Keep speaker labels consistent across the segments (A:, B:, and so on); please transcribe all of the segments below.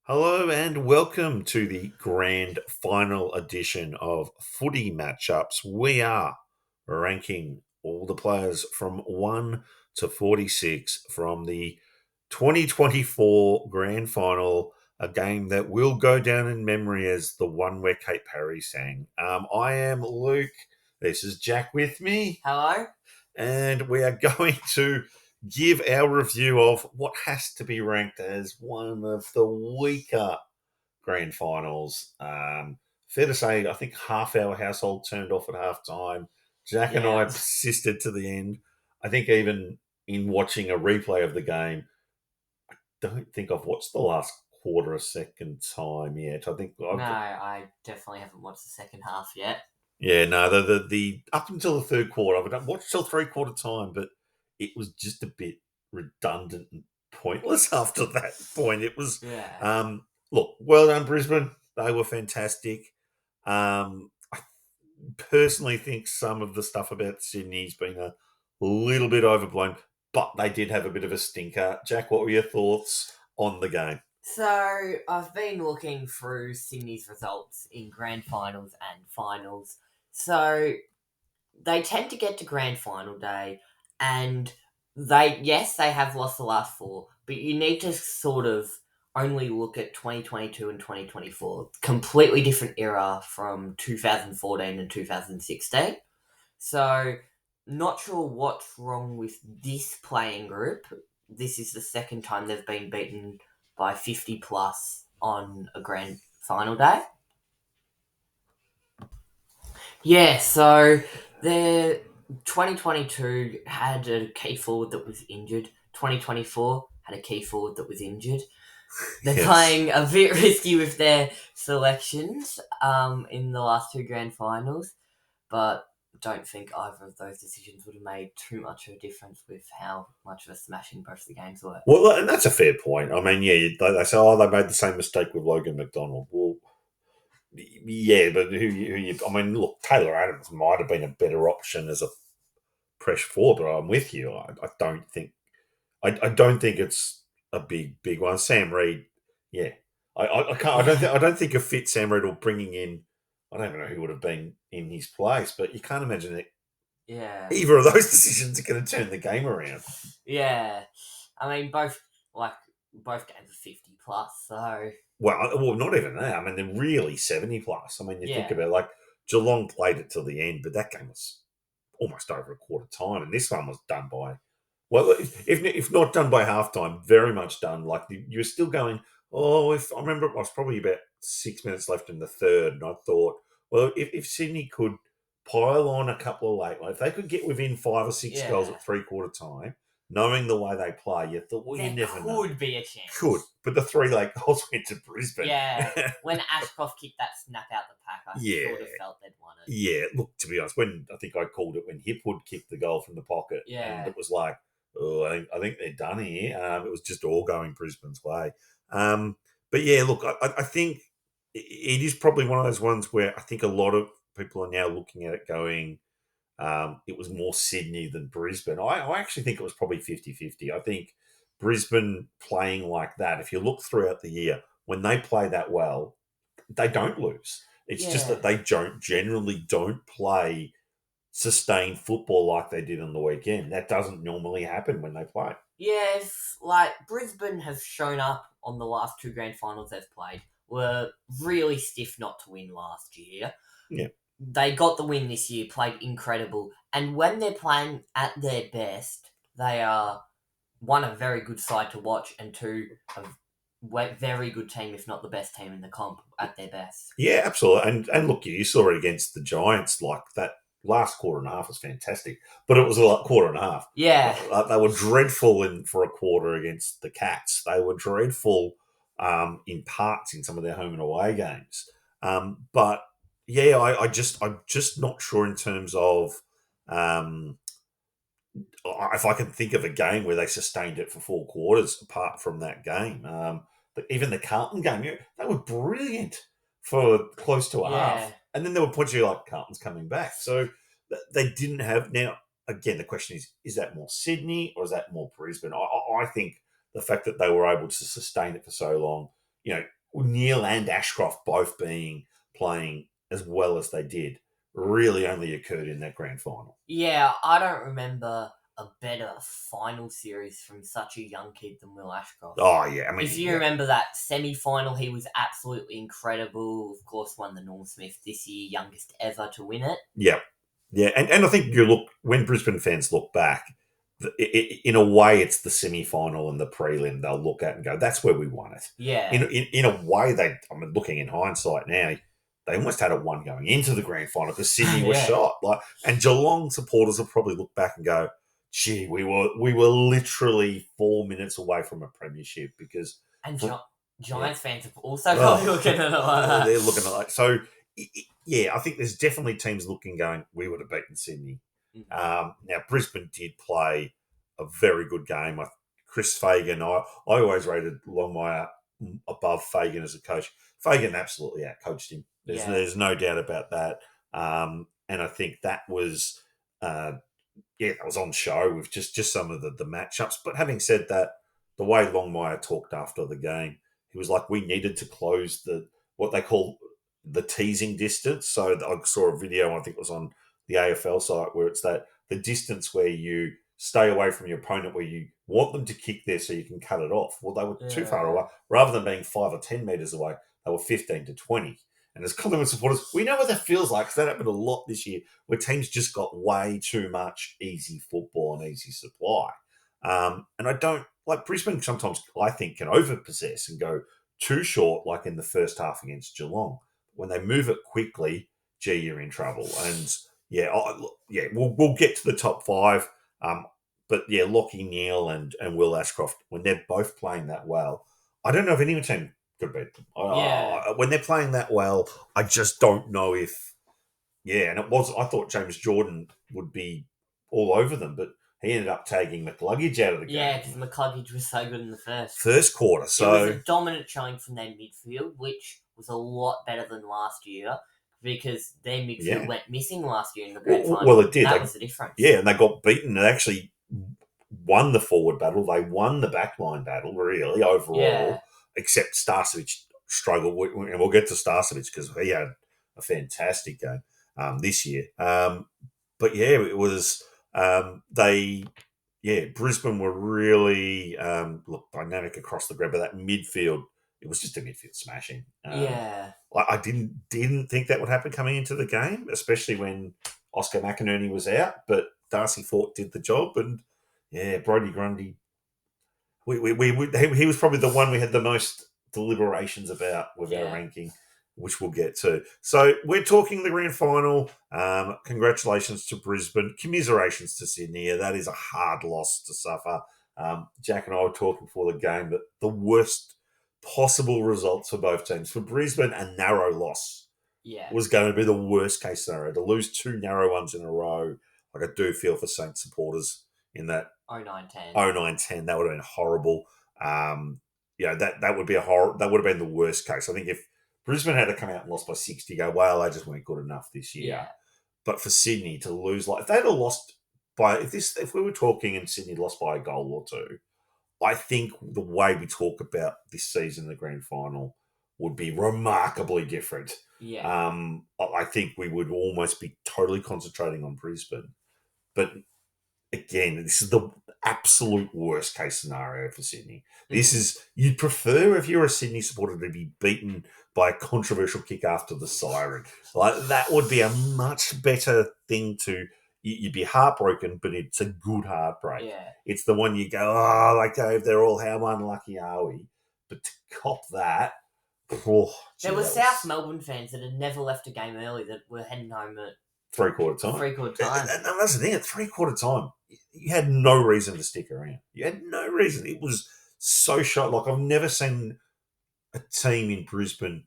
A: Hello and welcome to the grand final edition of Footy Matchups. We are ranking all the players from 1 to 46 from the 2024 grand final, a game that will go down in memory as the one where Kate Parry sang. I am Luke. This is Jack with me.
B: Hello?
A: And we are going to give our review of what has to be ranked as one of the weaker grand finals. Fair to say, I think half our household turned off at half time. Jack and I
B: Yeah.
A: persisted to the end. I think even in watching a replay of the game, don't think I've watched the last quarter a second time yet. I think
B: No, I definitely haven't watched the second half yet.
A: yeah, no, the up until the third quarter, I've watched till 3/4 time, but it was just a bit redundant and pointless after that point. It was,
B: Yeah.
A: look, well done, Brisbane. They were fantastic. I personally think some of the stuff about Sydney's been a little bit overblown, but they did have a bit of a stinker. Jack, what were your thoughts on the game?
B: So, I've been looking through Sydney's results in grand finals and finals. So, they tend to get to grand final day, and they have lost the last four, but you need to sort of only look at 2022 and 2024. Completely different era from 2014 and 2016. So, not sure what's wrong with this playing group. This is the second time they've been beaten by 50 plus on a grand final day. Yeah, so their 2022 had a key forward that was injured. 2024 had a key forward that was injured. They're
A: Yes.
B: playing a bit risky with their selections in the last two grand finals, but don't think either of those decisions would have made too much of a difference with how much of a smashing both the games were.
A: Well, and that's a fair point. I mean, yeah, they say, oh, they made the same mistake with Logan McDonald. Well, yeah, but I mean, look, Taylor Adams might have been a better option as a pressure forward, but I'm with you. I don't think, I don't think it's a big one. Sam Reed, yeah, I can't, I don't think a fit Sam Reed or bringing in, I don't even know who would have been in his place, but you can't imagine that
B: Yeah.
A: either of those decisions are going to turn the game around.
B: Yeah. I mean, both games are 50 plus, so.
A: Well, not even that. I mean, they're really 70 plus. I mean, you think
B: Yeah.
A: about like Geelong played it till the end, but that game was almost over a quarter time, and this one was done by, well, if not done by halftime, very much done. Like you were still going. Oh, if I remember, it was probably about 6 minutes left in the third, and I thought, well, if Sydney could pile on a couple of late, like if they could get within 5 or 6 goals
B: Yeah.
A: at 3/4 time, knowing the way they play, you thought, well, you
B: There
A: never know.
B: could be a chance.
A: Could, but the 3 late goals went to Brisbane.
B: Yeah. When Ashcroft kicked that snap out the pack, I sort of felt they'd won it.
A: Yeah, look, to be honest, when I think I called it when Hipwood kicked the goal from the pocket, and
B: Yeah.
A: it was like, oh, I think they're done here. It was just all going Brisbane's way. But yeah, look, I think it is probably one of those ones where I think a lot of people are now looking at it going, it was more Sydney than Brisbane. I actually think it was probably 50-50. I think Brisbane playing like that, if you look throughout the year, when they play that well, they don't lose. It's just that
B: Yeah.
A: they generally don't play sustained football like they did on the weekend. That doesn't normally happen when they play.
B: Yes, like Brisbane has shown up on the last two grand finals they've played. Were really stiff not to win last year.
A: Yeah.
B: They got the win this year, played incredible. And when they're playing at their best, they are one, a very good side to watch, and two, a very good team, if not the best team in the comp at their best.
A: Yeah, absolutely. And look, you saw it against the Giants. Like that last quarter and a half was fantastic, but it was a quarter and a half.
B: Yeah.
A: They were dreadful for a quarter against the Cats. They were dreadful in parts in some of their home and away games. But yeah, I'm just not sure in terms of um, if I can think of a game where they sustained it for 4 quarters apart from that game. But even the Carlton game, they were brilliant for close to a half.
B: Yeah.
A: And then there were points where you're like, Carlton's coming back. So they didn't have. Now, again, the question is that more Sydney or is that more Brisbane? I think the fact that they were able to sustain it for so long, Neil and Ashcroft both playing as well as they did really only occurred in that grand final.
B: Yeah, I don't remember a better final series from such a young kid than Will Ashcroft.
A: Oh yeah, I mean,
B: If you remember that semi-final, he was absolutely incredible. Of course, won the Norm Smith this year, youngest ever to win it.
A: yeah, yeah, and I think you look when Brisbane fans look back, in a way, it's the semi-final and the prelim they'll look at and go, "That's where we won it."
B: Yeah,
A: In a way, I mean, looking in hindsight now, they almost had it won going into the grand final because Sydney was
B: Yeah.
A: shot. And Geelong supporters will probably look back and go, "Gee, we were literally 4 minutes away from a premiership because."
B: and Giants fans are also probably looking at it like that.
A: They're looking at so. Yeah, I think there's definitely teams looking going, we would have beaten Sydney. Now, Brisbane did play a very good game. Chris Fagan, I always rated Longmire above Fagan as a coach. Fagan absolutely outcoached him. There's no doubt about that. And I think that was, that was on show with just some of the matchups. But having said that, the way Longmire talked after the game, he was like, we needed to close what they call the teasing distance. So I saw a video, I think it was on the AFL site, where it's that the distance where you stay away from your opponent, where you want them to kick there so you can cut it off. Well, they were too far away. Rather than being 5 or 10 metres away, they were 15 to 20. And as Collingwood supporters, we know what that feels like because that happened a lot this year, where teams just got way too much easy football and easy supply. And I don't like Brisbane. Sometimes I think can overpossess and go too short, like in the first half against Geelong. When they move it quickly, gee, you're in trouble. And we'll get to the top five. But yeah, Lockie Neal and Will Ashcroft, when they're both playing that well, I don't know if any team could beat them. When they're playing that well, I just don't know if. Yeah, and I thought James Jordan would be all over them, but he ended up tagging McCluggage out of the game.
B: Yeah, because McCluggage was so good in the
A: first quarter. So
B: it was a dominant showing from their midfield, which was a lot better than last year because their midfield went missing last year in the grand final.
A: Well, it did.
B: That was the difference.
A: Yeah, and they got beaten. They actually won the forward battle. They won the backline battle, really, overall.
B: Yeah.
A: Except Starcevic struggled. And we'll get to Starcevic because he had a fantastic game this year. But yeah, it was Brisbane were really dynamic across the ground, but that midfield, it was just a midfield smashing. I didn't think that would happen coming into the game, especially when Oscar McInerney was out, but Darcy Fort did the job, and Brodie Grundy. He was probably the one we had the most deliberations about with our ranking, which we'll get to. So we're talking the grand final. Congratulations to Brisbane. Commiserations to Sydney. That is a hard loss to suffer. Jack and I were talking before the game that the worst possible results for both teams. For Brisbane, a narrow loss was going to be the worst case scenario. To lose two narrow ones in a row, like I do feel for Saints supporters in that 09-10, that would have been horrible. That would be that would have been the worst case. I think if Brisbane had to come out and lost by 60, go, well, they just weren't good enough this year.
B: Yeah.
A: But for Sydney to lose, if they'd have lost by, if we were talking and Sydney lost by a goal or two, I think the way we talk about this season, the grand final, would be remarkably different.
B: Yeah.
A: I think we would almost be totally concentrating on Brisbane. But again, this is the absolute worst case scenario for Sydney. This is, you'd prefer if you're a Sydney supporter to be beaten by a controversial kick after the siren. That would be a much better thing you'd be heartbroken, but it's a good heartbreak.
B: Yeah.
A: It's the one you go, they're all, how unlucky are we? But to cop that,
B: there were South Melbourne fans that had never left a game early that were heading home at
A: three-quarter time. And that's the thing, at three-quarter time, you had no reason to stick around. You had no reason. It was so short. I've never seen a team in Brisbane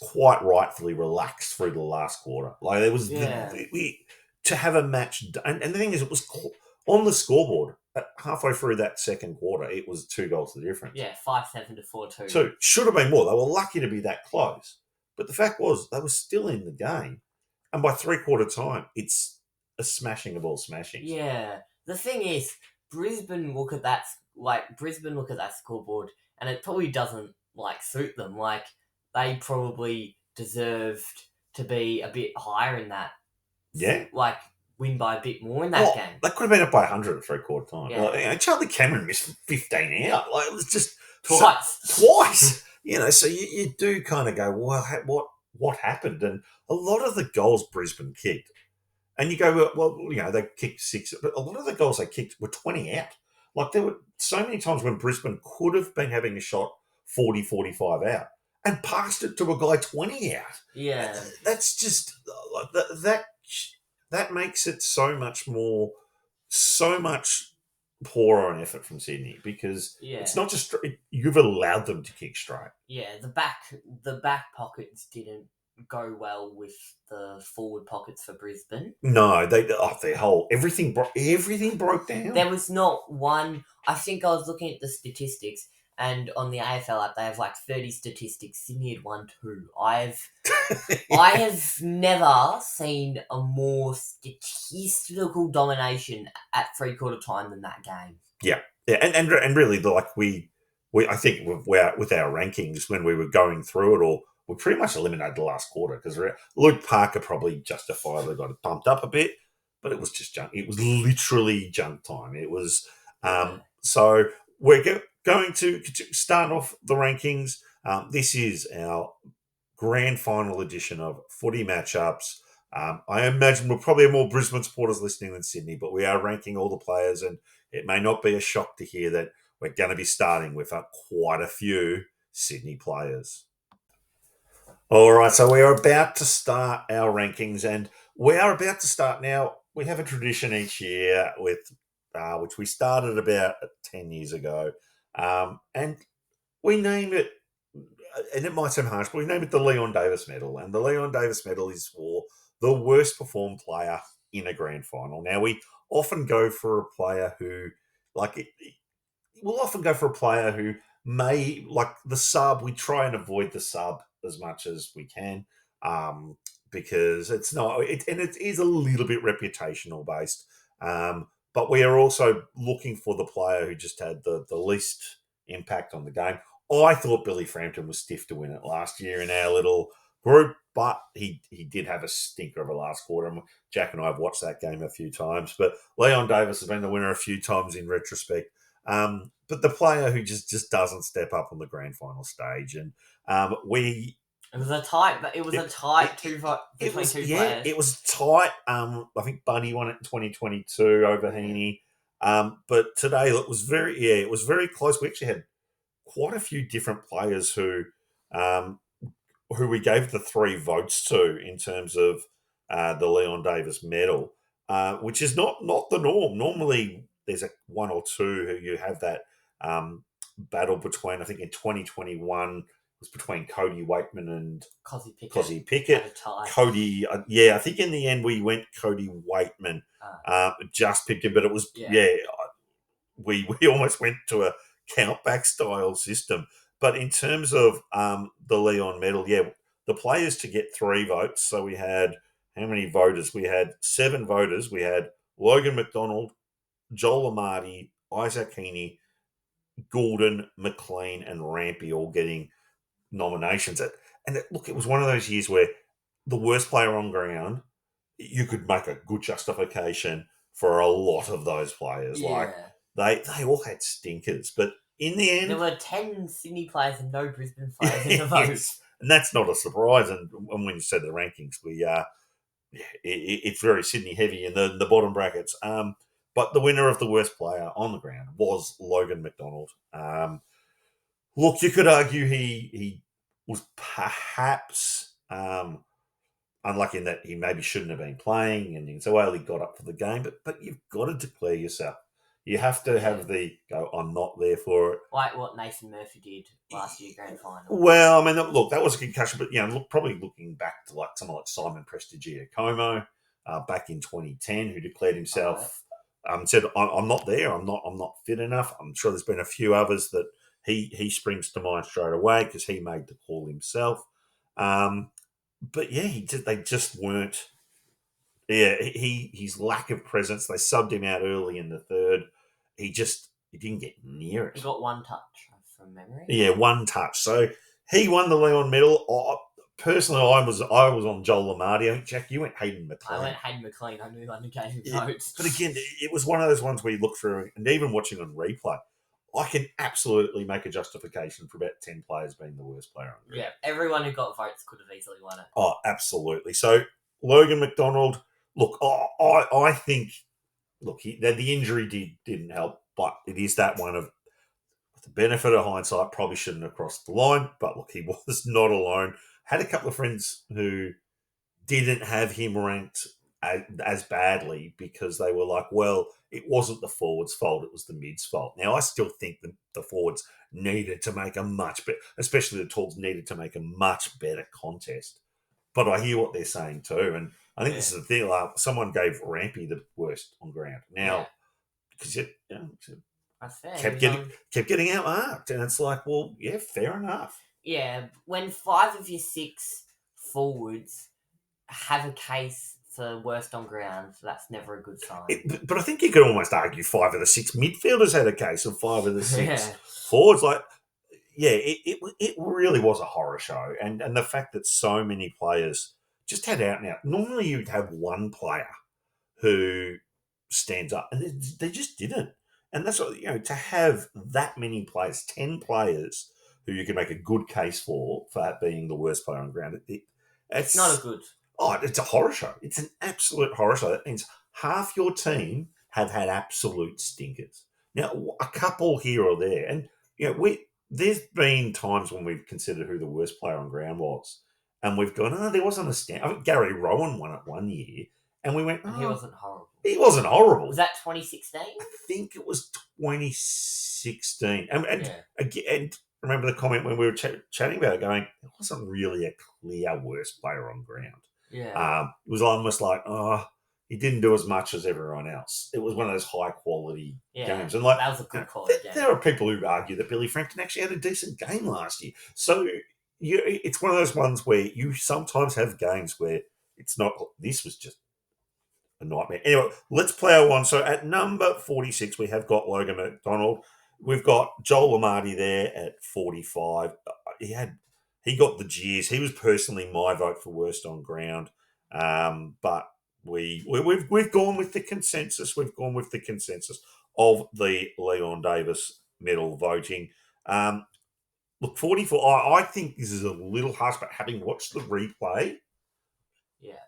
A: quite rightfully relaxed through the last quarter. There was to have a match, and the thing is, it was on the scoreboard halfway through that second quarter. It was 2 goals to the difference.
B: 5-7 to 4-2.
A: So should have been more. They were lucky to be that close, but the fact was they were still in the game, and by three-quarter time, it's a smashing of all smashings.
B: Yeah, the thing is, Brisbane look at that scoreboard, and it probably doesn't suit them. Like, they probably deserved to be a bit higher in that.
A: Yeah.
B: Like, win by a bit more in that game.
A: They could have been up by 100 at three-quarter time.
B: Yeah.
A: Like, Charlie Cameron missed from 15 out. Like, it was just...
B: Twice.
A: So you do kind of go, well, what happened? And a lot of the goals Brisbane kicked, and you go, well, they kicked 6, but a lot of the goals they kicked were 20 out. Like, there were so many times when Brisbane could have been having a shot 40, 45 out and passed it to a guy 20 out.
B: Yeah.
A: That's just, that makes it so much poorer on effort from Sydney, because it's not just you've allowed them to kick straight.
B: Yeah, the back pockets didn't go well with the forward pockets for Brisbane.
A: No, everything broke down.
B: There was not one. I think I was looking at the statistics, and on the AFL app they have like 30 statistics. Sydney had won 2. I have never seen a more statistical domination at three-quarter time than that game.
A: Yeah, and really, like we I think with our rankings when we were going through it all, we pretty much eliminated the last quarter, because Luke Parker probably justifiably got it bumped up a bit, but it was just junk. It was literally junk time. It was so we're going to start off the rankings. This is our grand final edition of Footy Matchups. I imagine we'll probably have more Brisbane supporters listening than Sydney, but we are ranking all the players, and it may not be a shock to hear that we're going to be starting with quite a few Sydney players. All right, so we are about to start our rankings, and we are about to start now. We have a tradition each year with which we started about 10 years ago, and we name it, and it might sound harsh, but we name it the Leon Davis Medal, and the Leon Davis Medal is for the worst performed player in a grand final. Now, we often go for a player who, we'll often go for a player who may, like the sub, we try and avoid the sub as much as we can, because it's not, and it is a little bit reputational based. But we are also looking for the player who just had the least impact on the game. I thought Billy Frampton was stiff to win it last year in our little group, but he did have a stinker of a last quarter. Jack and I have watched that game a few times, but Leon Davis has been the winner a few times in retrospect. But the player who just doesn't step up on the grand final stage, and
B: it was a tight between two players.
A: It was tight. I think Bunny won it in 2022 over Heaney. But today it was very close. We actually had quite a few different players who we gave the 3 votes to in terms of the Leon Davis medal, which is not the norm. Normally, there's one or two who you have that battle between. I think in 2021 it was between Cody Wakeman and Cozzy Pickett. Cody, I think in the end we went Cody Wakeman. Just picked him, but it was we almost went to a count back style system. But in terms of the Leon medal, the players to get 3 votes. So we had, how many voters? We had 7 voters. We had Logan McDonald, Joel Amartey, Isaac Heaney, Goulden, McLean, and Rampy all getting nominations. It was one of those years where the worst player on ground, you could make a good justification for a lot of those players.
B: Yeah.
A: Like, they all had stinkers, but in the end,
B: there were 10 Sydney players and no Brisbane players in the votes.
A: And that's not a surprise. And when you said the rankings, it's very Sydney heavy in the bottom brackets. But the winner of the worst player on the ground was Logan McDonald. Look, you could argue he was perhaps unlucky in that he maybe shouldn't have been playing, and you can say, well, he got up for the game, but you've got to declare yourself. You have to have I'm not there for it.
B: Like what Nathan Murphy did last year, grand final.
A: Well, I mean, look, that was a concussion, but, probably looking back to someone like Simon Prestigiacomo back in 2010, who declared himself, said, I'm not there, I'm not fit enough. I'm sure there's been a few others that he springs to mind straight away because he made the call himself. But they just weren't. Yeah, his lack of presence. They subbed him out early in the third. He didn't get near it.
B: He got 1 touch from memory.
A: Yeah, one touch. So he won the Leon medal. Personally, I was on Joel Lamardi. I think, Jack, you went Hayden McLean.
B: I went Hayden McLean. I knew I gave him votes.
A: But again, it was one of those ones where you look through, and even watching on replay, I can absolutely make a justification for about 10 players being the worst player on ground.
B: Yeah, everyone who got votes could have easily won it.
A: Oh, absolutely. So Logan McDonald, look, I think, look, the injury didn't help, but it is that one of, with the benefit of hindsight, probably shouldn't have crossed the line. But look, he was not alone. Had a couple of friends who didn't have him ranked as badly because they were like, well, it wasn't the forwards' fault, it was the mids' fault. Now, I still think the forwards needed to make a much better, especially the talls needed to make a much better contest. But I hear what they're saying too. And I think this is the thing. Like, someone gave Rampy the worst on ground. Now, because it kept getting outmarked. And it's like, well, yeah, fair enough.
B: Yeah, when 5 of your 6 forwards have a case for worst on ground, that's never a good sign.
A: But I think you could almost argue 5 of the 6 midfielders had a case, and 5 of the 6 forwards. Like, yeah, it really was a horror show, and the fact that so many players just had out and out. Normally, you'd have one player who stands up, and they just didn't. And that's what, to have that many players, 10 players who you can make a good case for that being the worst player on ground.
B: It's not a good.
A: Oh, it's a horror show. It's an absolute horror show. That means half your team have had absolute stinkers. Now, a couple here or there. And, there's been times when we've considered who the worst player on ground was. And we've gone, there wasn't a stand. I think Gary Rowan won it one year. And we went,
B: he wasn't horrible.
A: He wasn't horrible.
B: Was that 2016?
A: I think it was 2016. And remember the comment when we were chatting about it, going, it wasn't really a clear worst player on ground.
B: Yeah.
A: It was almost like, he didn't do as much as everyone else. It was one of those high quality games. And
B: that was a good quality game.
A: There are people who argue that Billy Frampton actually had a decent game last year. So it's one of those ones where you sometimes have games where it's not, this was just a nightmare. Anyway, let's play our one. So at number 46, we have got Logan McDonald. We've got Joel Lamardi there at 45. He got the jeers. He was personally my vote for worst on ground. But we've gone with the consensus. We've gone with the consensus of the Leon Davis medal voting. Look, 44. I think this is a little harsh, but having watched the replay,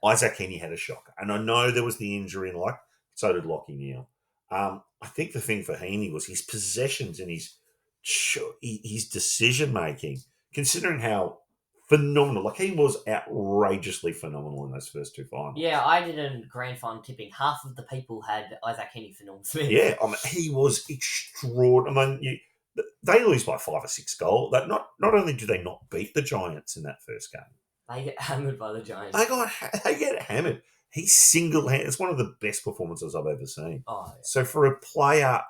A: Isaac Heaney had a shocker. And I know there was the injury in so did Lockie Neal. I think the thing for Heaney was his possessions and his decision making, considering how phenomenal, he was outrageously phenomenal in those first 2 finals.
B: Yeah, I did a grand final tipping. Half of the people had Isaac Heaney for Norm Smith.
A: Yeah, he was extraordinary. They lose by 5 or 6 goals. Not only do they not beat the Giants in that first game,
B: they get hammered by the Giants.
A: They get hammered. He single-handed. It's one of the best performances I've ever seen.
B: Oh, yeah.
A: So for a player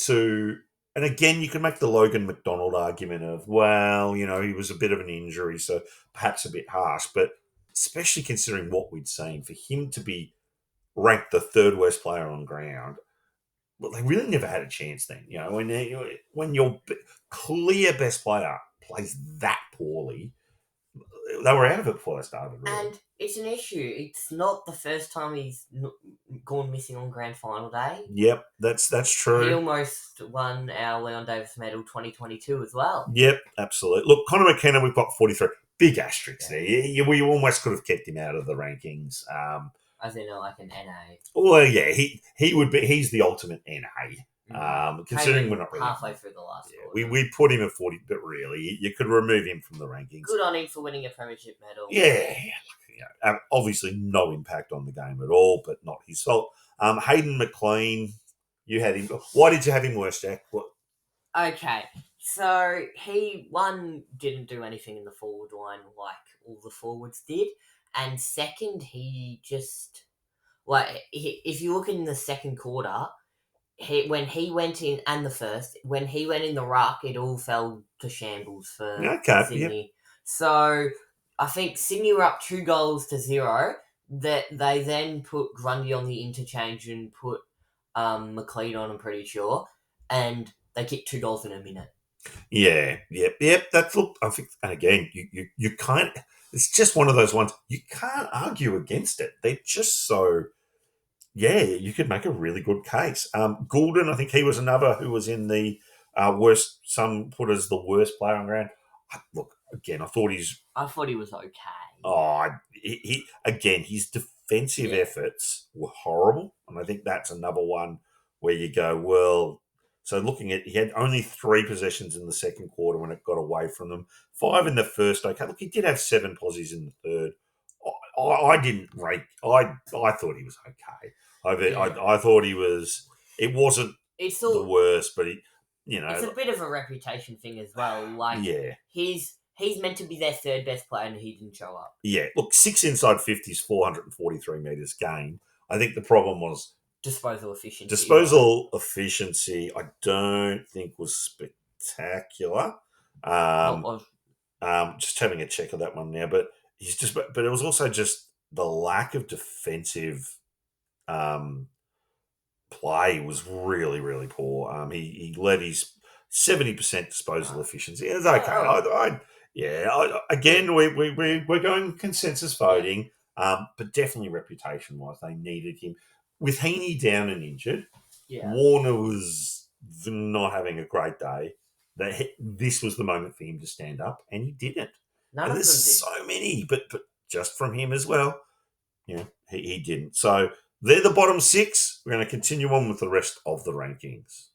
A: to, and again, you can make the Logan McDonald argument of, well, he was a bit of an injury, so perhaps a bit harsh, but especially considering what we'd seen, for him to be ranked the 3rd worst player on ground, well, they really never had a chance then. When your clear best player plays that poorly, they were out of it before they started. Really.
B: And it's an issue. It's not the first time he's gone missing on grand final day.
A: Yep, that's true.
B: He almost won our Leon Davis medal 2022 as well.
A: Yep, absolutely. Look, Connor McKenna, we've got 43. Big asterisks there. We almost could have kept him out of the rankings.
B: As in, like an NA.
A: Well, yeah, he would be. He's the ultimate NA. Considering we're not really
B: halfway through the last.
A: We put him at 40, but really, you could remove him from the rankings.
B: Good on him for winning a premiership medal.
A: Yeah. Obviously, no impact on the game at all, but not his fault. Hayden McLean, you had him. Why did you have him worse, Jack? What?
B: Okay, so he didn't do anything in the forward line like all the forwards did. And second, he just, if you look in the second quarter, when he went in, and the first, when he went in the ruck, it all fell to shambles for Sydney. Yep. So I think Sydney were up 2-0. That they then put Grundy on the interchange and put McLean on, I'm pretty sure, and they kicked 2 goals in a minute.
A: Yep. That's look. I think, and again, you can't. It's just one of those ones you can't argue against it. They're just so. Yeah, you could make a really good case. Goulden, I think he was another who was in the worst. Some put as the worst player on ground. Look again.
B: I thought he was okay.
A: Oh, he again. His defensive
B: Yeah.
A: efforts were horrible, and I think that's another one where you go, well. So looking at, he had only 3 possessions in the second quarter when it got away from them. 5 in the first. Okay, look, he did have 7 posies in the third. I didn't rate. I thought he was okay.
B: Yeah.
A: I thought he was. It wasn't
B: It's
A: the
B: all.
A: worst, but
B: It's a bit of a reputation thing as well. Like
A: yeah.
B: he's meant to be their third best player, and he didn't show up.
A: Yeah, look, 6 inside 50s, 443 metres gained. I think the problem was
B: Disposal efficiency.
A: disposal efficiency. I don't think was spectacular.
B: What
A: Um,
B: was
A: just having a check of that one now, but but it was also just the lack of defensive um, play was really, really poor. He led his 70% disposal efficiency. It's okay. Again, we're going consensus
B: Yeah.
A: voting, but definitely reputation wise, they needed him. With Heaney down and injured,
B: Yeah.
A: Warner was not having a great day. This was the moment for him to stand up, and he didn't.
B: None
A: And
B: of
A: there's
B: them did.
A: so many, but just from him as well. Yeah, he didn't. So they're the bottom 6. We're going to continue on with the rest of the rankings.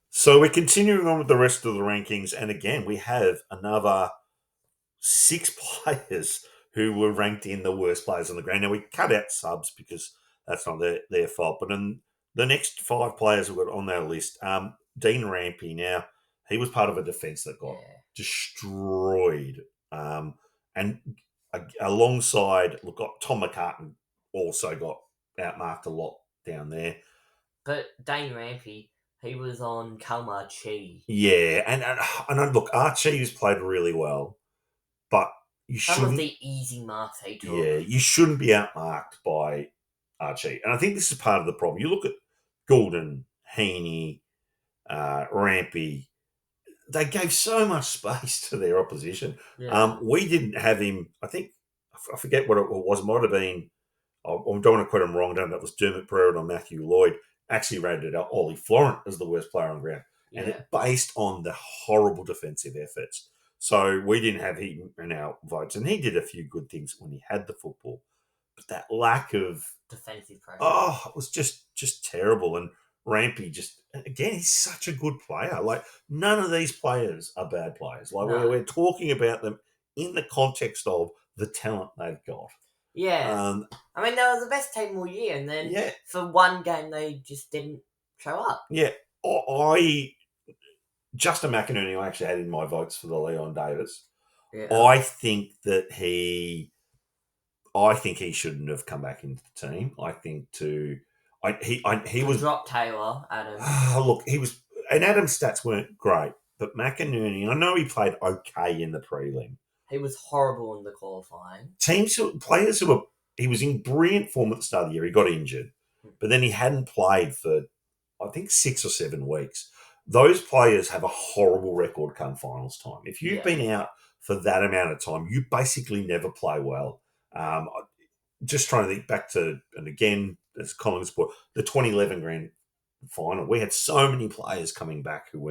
A: So we're continuing on with the rest of the rankings, and again, we have another 6 players who were ranked in the worst players on the ground. Now we cut out subs because that's not their fault, but in the next 5 players we've got on our list, Dean Rampy. Now he was part of a defence that got destroyed, and alongside, look, got Tom McCartan also got outmarked a lot down there.
B: But Dane Rampy, he was on Kalmar Chi.
A: Yeah, and look, Archie's played really well, but you
B: Some of
A: shouldn't.
B: the easy marks he took.
A: Yeah, you shouldn't be outmarked by Archie, and I think this is part of the problem. You look at Goulden, Heaney, Rampy. They gave so much space to their opposition.
B: Yeah.
A: We didn't have him. I think I forget what it was. It might have been. I don't want to quote him wrong. That was Dermot Brereton or Matthew Lloyd. Actually rated out Ollie Florent as the worst player on the ground, and it based on the horrible defensive efforts. So we didn't have him in our votes, and he did a few good things when he had the football, but that lack of
B: defensive pressure,
A: it was just terrible. And Rampy, just again, he's such a good player. Like, none of these players are bad players. Like,
B: No.
A: we're talking about them in the context of the talent they've got.
B: Yeah. I mean, they were the best team all year, and then for one game they just didn't show up.
A: Yeah. Justin McInerney, I actually had in my votes for the Leon Davis.
B: Yeah.
A: I think he shouldn't have come back into the team. I think he was
B: drop Taylor, Adam.
A: Look, he was, and Adam's stats weren't great, but McInerney, I know he played okay in the prelim.
B: He was horrible in the qualifying.
A: Players who were, he was in brilliant form at the start of the year. He got injured, but then he hadn't played for, I think, 6 or 7 weeks. Those players have a horrible record come finals time. If you've been out for that amount of time, you basically never play well. Just trying to think back to, and again, as Collins put, the 2011 Grand Final, we had so many players coming back who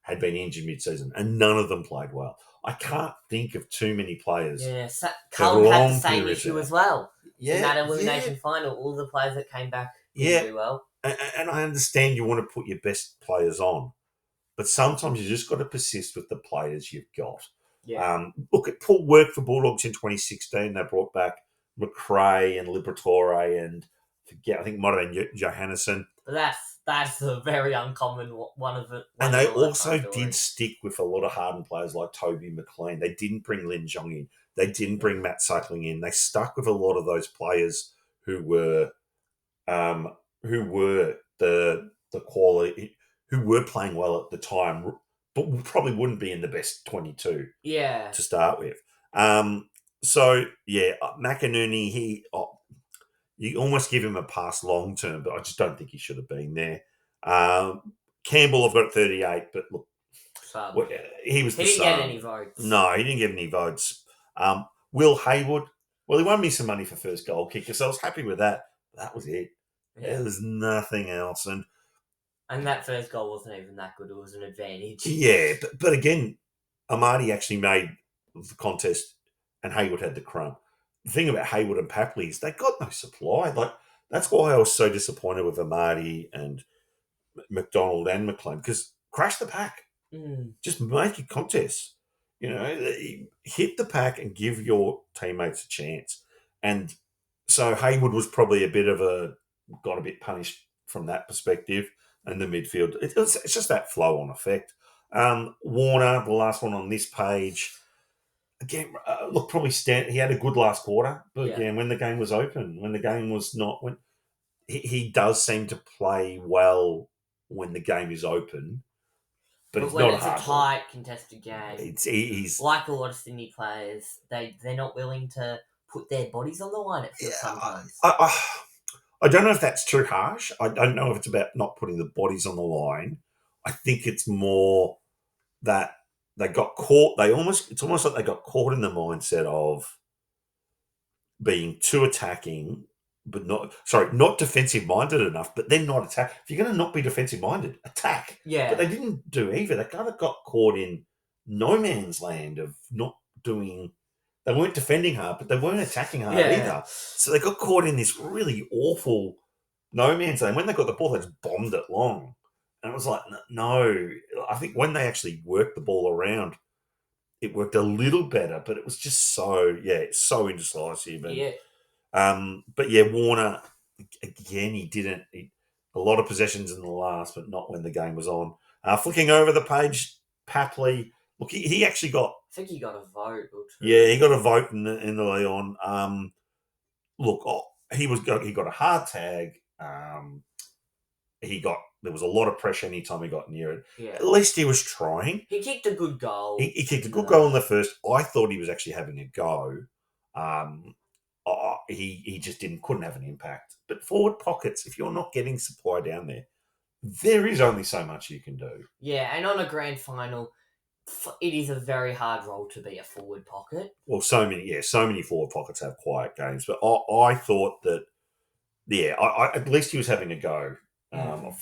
A: had been injured mid-season, and none of them played well. I can't think of too many players.
B: Yeah, Cullen had the same issue as well.
A: Yeah,
B: in that elimination final, all the players that came back didn't do well.
A: And I understand you want to put your best players on, but sometimes you just got to persist with the players you've got.
B: Yeah.
A: Look, it worked for Bulldogs in 2016. They brought back McRae and Liberatore and I think it might have been Johannesson.
B: That's a very uncommon one of it.
A: And they also did stick with a lot of hardened players like Toby McLean. They didn't bring Lin Zhong in. They didn't bring Matt Suckling in. They stuck with a lot of those players who were the quality, who were playing well at the time, but probably wouldn't be in the best 22 to start with. McInerney, you almost give him a pass long term, but I just don't think he should have been there. Campbell, I've got 38, but look,
B: Sub.
A: he was
B: He
A: the
B: didn't
A: sub.
B: get any votes.
A: No, he didn't get any votes. Will Hayward, well, he won me some money for first goal kicker, so I was happy with that. That was it.
B: Yeah.
A: There was nothing else. And
B: that first goal wasn't even that good. It was an advantage.
A: yeah, but again, Amadi actually made the contest and Hayward had the crumb. The thing about Hayward and Papley is they got no supply. Like, that's why I was so disappointed with Amadi and McDonald and McLean, because crash the pack. Just make a contest. Hit the pack and give your teammates a chance. And so Hayward was probably got a bit punished from that perspective. And the midfield, it's just that flow on effect. Warner, the last one on this page, again, look, probably he had a good last quarter, but again, when the game was open, when the game was not, when he does seem to play well when the game is open. But
B: when
A: not
B: it's a tight, contested game, he's like a lot of Sydney players. They're not willing to put their bodies on the line. It feels sometimes.
A: I don't know if that's too harsh. I don't know if it's about not putting the bodies on the line. I think it's more that they got caught. It's almost like they got caught in the mindset of being too attacking, but not defensive minded enough. But then not attack. If you're going to not be defensive minded, attack.
B: Yeah.
A: But they didn't do either. They kind of got caught in no man's land of not doing. They weren't defending hard, but they weren't attacking hard either. So they got caught in this really awful no man's land. When they got the ball, they just bombed it long. And it was like, no. I think when they actually worked the ball around, it worked a little better, but it was just so indecisive. But Warner, again, he didn't. A lot of possessions in the last, but not when the game was on. Flicking over the page, Papley, look, he actually got.
B: I think he got a vote or two.
A: Yeah, he got a vote in the Leon. He got a hard tag. There was a lot of pressure anytime he got near it.
B: Yeah.
A: At least he was trying.
B: He kicked a good goal.
A: He kicked a good goal in the first. I thought he was actually having a go. He just couldn't have an impact. But forward pockets, if you're not getting supply down there is only so much you can do.
B: Yeah, and on a grand final, it is a very hard role to be a forward pocket.
A: Well, so many forward pockets have quiet games. But I thought that, at least he was having a go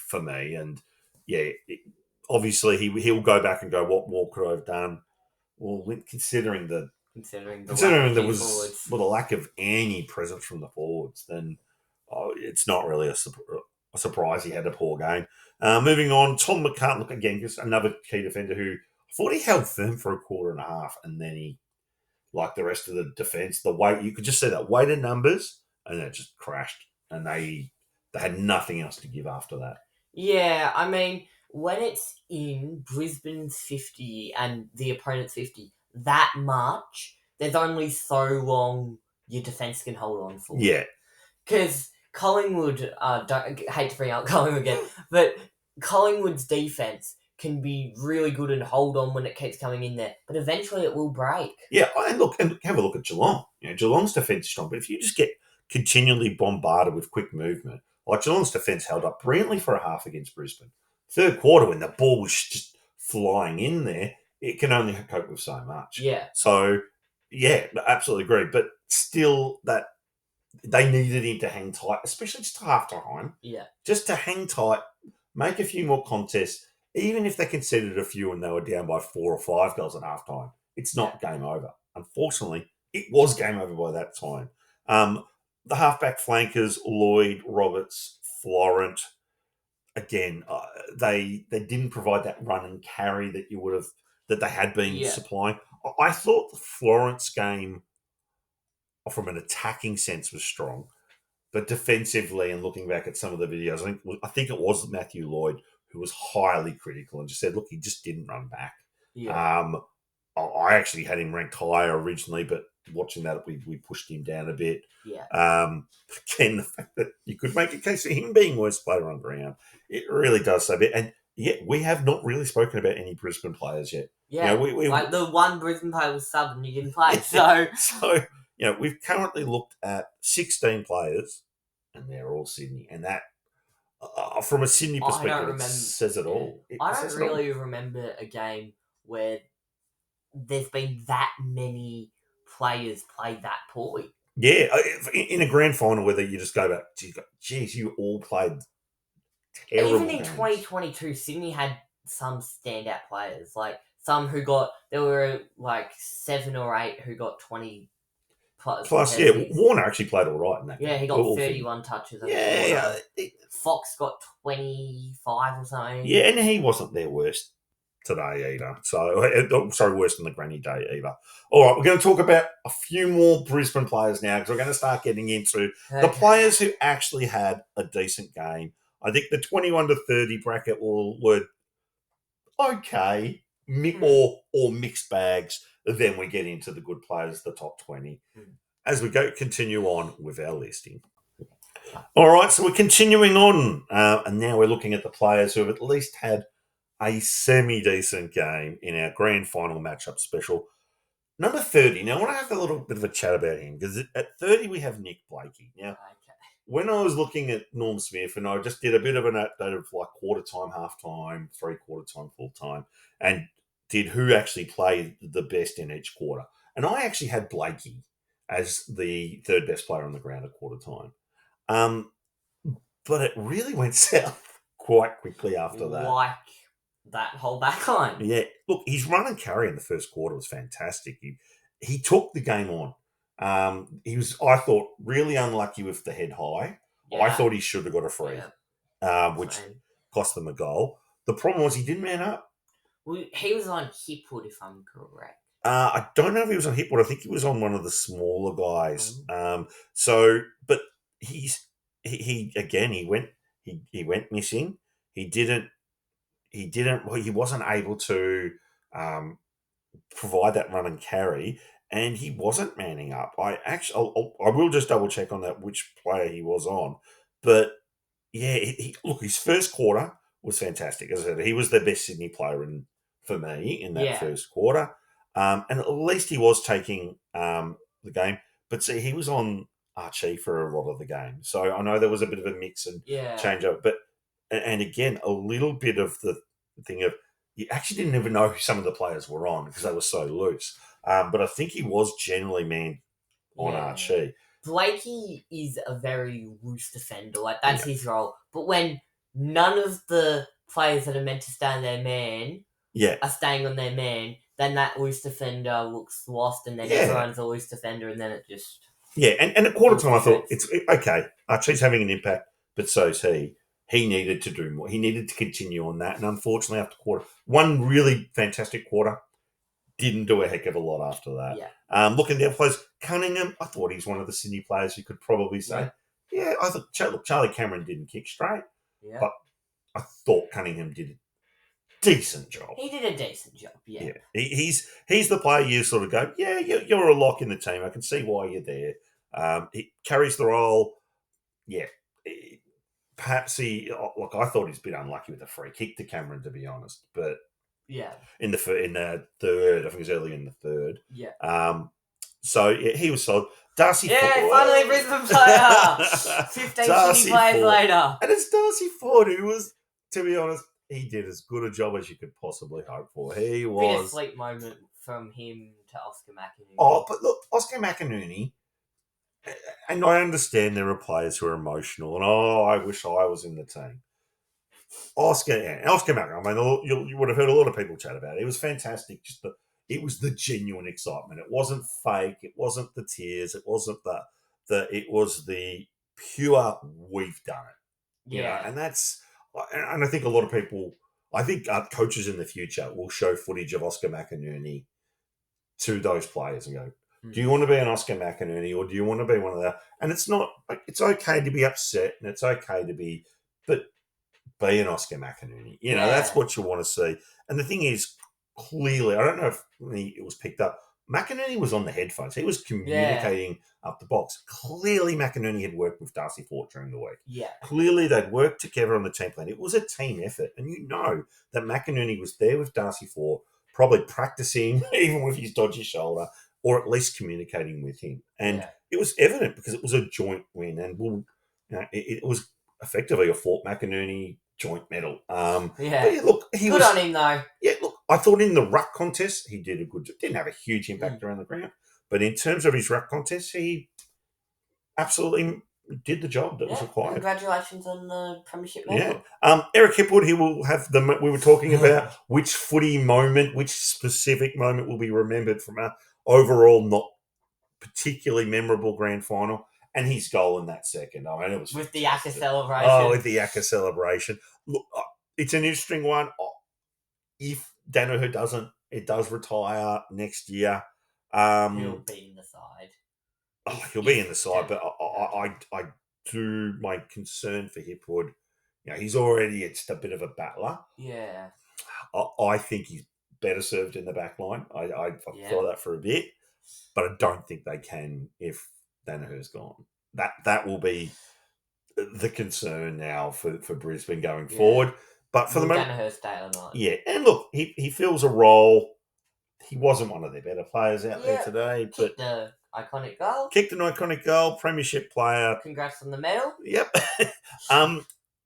A: for me. And obviously he'll go back and go, what more could I have done? Well, considering there was the lack of any presence from the forwards, then it's not really a surprise he had a poor game. Moving on, Tom McCartan, look again, just another key defender who I thought he held firm for a quarter and a half, and then he, like the rest of the defence, the weight, you could just see that weight of numbers, and it just crashed, and they had nothing else to give after that.
B: Yeah, I mean, when it's in Brisbane's 50 and the opponent's 50, that much, there's only so long your defence can hold on for.
A: Yeah.
B: Because Collingwood, hate to bring out Collingwood again, but Collingwood's defence can be really good and hold on when it keeps coming in there, but eventually it will break.
A: Yeah, and have a look at Geelong. Geelong's defence is strong, but if you just get continually bombarded with quick movement, like Geelong's defence held up brilliantly for a half against Brisbane. Third quarter, when the ball was just flying in there, it can only cope with so much.
B: Yeah.
A: So, absolutely agree. But still, that they needed him to hang tight, especially just to half time.
B: Yeah.
A: Just to hang tight, make a few more contests, even if they conceded a few and they were down by 4 or 5 goals at half time. It's not game over. Unfortunately, it was game over by that time. The halfback flankers, Lloyd, Roberts, Florent, again, they didn't provide that run and carry that they had been supplying. I thought the Florence game, from an attacking sense, was strong, but defensively, and looking back at some of the videos, I think it was Matthew Lloyd who was highly critical and just said, "Look, he just didn't run back."
B: Yeah.
A: I actually had him ranked higher originally, but watching that, we pushed him down a bit.
B: Yeah.
A: Again, the fact that you could make a case for him being worst player on ground, it really does so a bit. And we have not really spoken about any Brisbane players yet.
B: Yeah, like the one Brisbane player was sub and he didn't play. So
A: we've currently looked at 16 players, and they're all Sydney, and that From a Sydney
B: I don't
A: perspective, it
B: remember.
A: says it all. It
B: I
A: says
B: don't
A: it all.
B: really remember a game where there's been that many players play that poorly.
A: Yeah, in a grand final, whether you just go back, geez, you all played terrible
B: Even in
A: games.
B: 2022, Sydney had some standout players, like some who got, there were like 7 or 8 who got 20
A: Plus, yeah, Warner actually played all right in that game.
B: Yeah, he got 31 touches.
A: Yeah,
B: Fox got 25 or something.
A: Yeah, and he wasn't their worst today either. So, sorry, worse than the granny day either. All right, we're going to talk about a few more Brisbane players now because we're going to start getting into the players who actually had a decent game. I think the 21 to 30 bracket were okay, or mixed bags. Then we get into the good players, the top 20. As we continue on with our listing. All right, so we're continuing on, and now we're looking at the players who have at least had a semi-decent game in our grand final matchup special. Number 30. Now, I want to have a little bit of a chat about him because at 30 we have Nick Blakey. Now, when I was looking at Norm Smith, and I just did a bit of an update of like quarter time, half time, 3/4 time, full time, and did who actually played the best in each quarter. And I actually had Blakey as the third best player on the ground at quarter time. But it really went south quite quickly after that.
B: Like that whole back line.
A: Yeah. Look, his run and carry in the first quarter was fantastic. He took the game on. He was, I thought, really unlucky with the head high. Yeah. I thought he should have got a free, which cost them a goal. The problem was he didn't man up.
B: Well, he was on Hipwood, if I'm correct.
A: I don't know if he was on Hipwood. I think he was on one of the smaller guys. But he went missing. He wasn't able to provide that run and carry, and he wasn't manning up. I will just double check on that which player he was on, but yeah, look, his first quarter was fantastic. As I said, he was the best Sydney player for me in that first quarter, and at least he was taking the game. But see, he was on Archie for a lot of the game, so I know there was a bit of a mix and change up, but. And again, a little bit of the thing of you actually didn't even know who some of the players were on because they were so loose. But I think he was generally manned on Archie.
B: Blakey is a very loose defender. Like, that's his role. But when none of the players that are meant to stay on their man are staying on their man, then that loose defender looks lost, and then everyone's a loose defender, and then it just...
A: Yeah, and at quarter time I thought, it's okay, Archie's having an impact, but so's he. He needed to do more. He needed to continue on that. And unfortunately, after one really fantastic quarter, didn't do a heck of a lot after that.
B: Yeah.
A: Looking at the other players, Cunningham, I thought he's one of the Sydney players you could probably say, I thought Charlie Cameron didn't kick straight, but I thought Cunningham did a decent job.
B: He did a decent job, yeah.
A: He's the player you sort of go, you're a lock in the team. I can see why you're there. He carries the role. Yeah. Perhaps I thought he's a bit unlucky with the free kick to Cameron, to be honest. But in the third, I think it was early in the third. So he was solid. Darcy Ford.
B: Finally Brisbane player. 15 Sydney players later.
A: And it's Darcy Ford who was, to be honest, he did as good a job as you could possibly hope for. He was.
B: Bit of sleep moment from him to Oscar McInerney.
A: Oh, but look, Oscar McInerney. And I understand there are players who are emotional, and I wish I was in the team. Oscar McInerney. I mean, you would have heard a lot of people chat about it. It was fantastic. It was the genuine excitement. It wasn't fake. It wasn't the tears. It wasn't it was the pure. We've done it. You know? And I think a lot of people. I think coaches in the future will show footage of Oscar McInerney to those players and go, do you want to be an Oscar McInerney or do you want to be one of that? And it's not, it's okay to be upset and it's okay to be, but be an Oscar McInerney. You know, that's what you want to see. And the thing is, clearly, I don't know if it was picked up, McInerney was on the headphones. He was communicating up the box. Clearly, McInerney had worked with Darcy Fort during the week. Clearly, they'd worked together on the team plan. It was a team effort. And you know that McInerney was there with Darcy Fort, probably practicing, even with his dodgy shoulder, or at least communicating with him. And it was evident because it was a joint win. And it was effectively a Fort McInerney joint medal. But
B: Yeah.
A: look, he
B: Good
A: was
B: on him, though.
A: Yeah, look, I thought in the ruck contest he did a good job. Didn't have a huge impact around the ground, but in terms of his ruck contest, he absolutely did the job that was
B: Yeah.
A: required.
B: Congratulations on the premiership
A: Yeah.
B: medal.
A: Eric Hipwood, he will have we were talking about which footy moment, which specific moment will be remembered from a overall not particularly memorable grand final, and his goal in that second. I mean, it was
B: With the Yaka
A: fantastic.
B: celebration.
A: Oh, with the Yaka celebration. Look, it's an interesting one. If Danaher does retire next year.
B: He'll be in the side.
A: He'll be in the side, but I do my concern for Hipwood. He's already a bit of a battler.
B: Yeah.
A: I think he's better served in the back line. I thought that for a bit, but I don't think they can if Danaher's gone. That will be the concern now for Brisbane going forward. But for the moment,
B: Danaher stay or not?
A: Yeah, and look, he fills a role. He wasn't one of their better players out there today, but
B: kicked the iconic goal.
A: Kicked an iconic goal, premiership player.
B: Congrats on the medal.
A: Yep.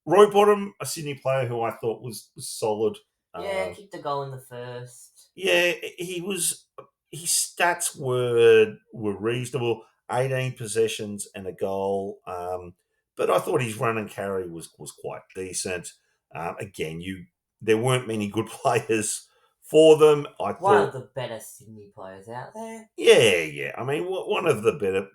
A: Roy Bottom, a Sydney player who I thought was solid.
B: Yeah, kicked a goal in the first.
A: Yeah, he was. His stats were reasonable. 18 possessions and a goal. But I thought his run and carry was quite decent. Again, there weren't many good players for them.
B: One of the better Sydney players out there.
A: Yeah. I mean, one of the better.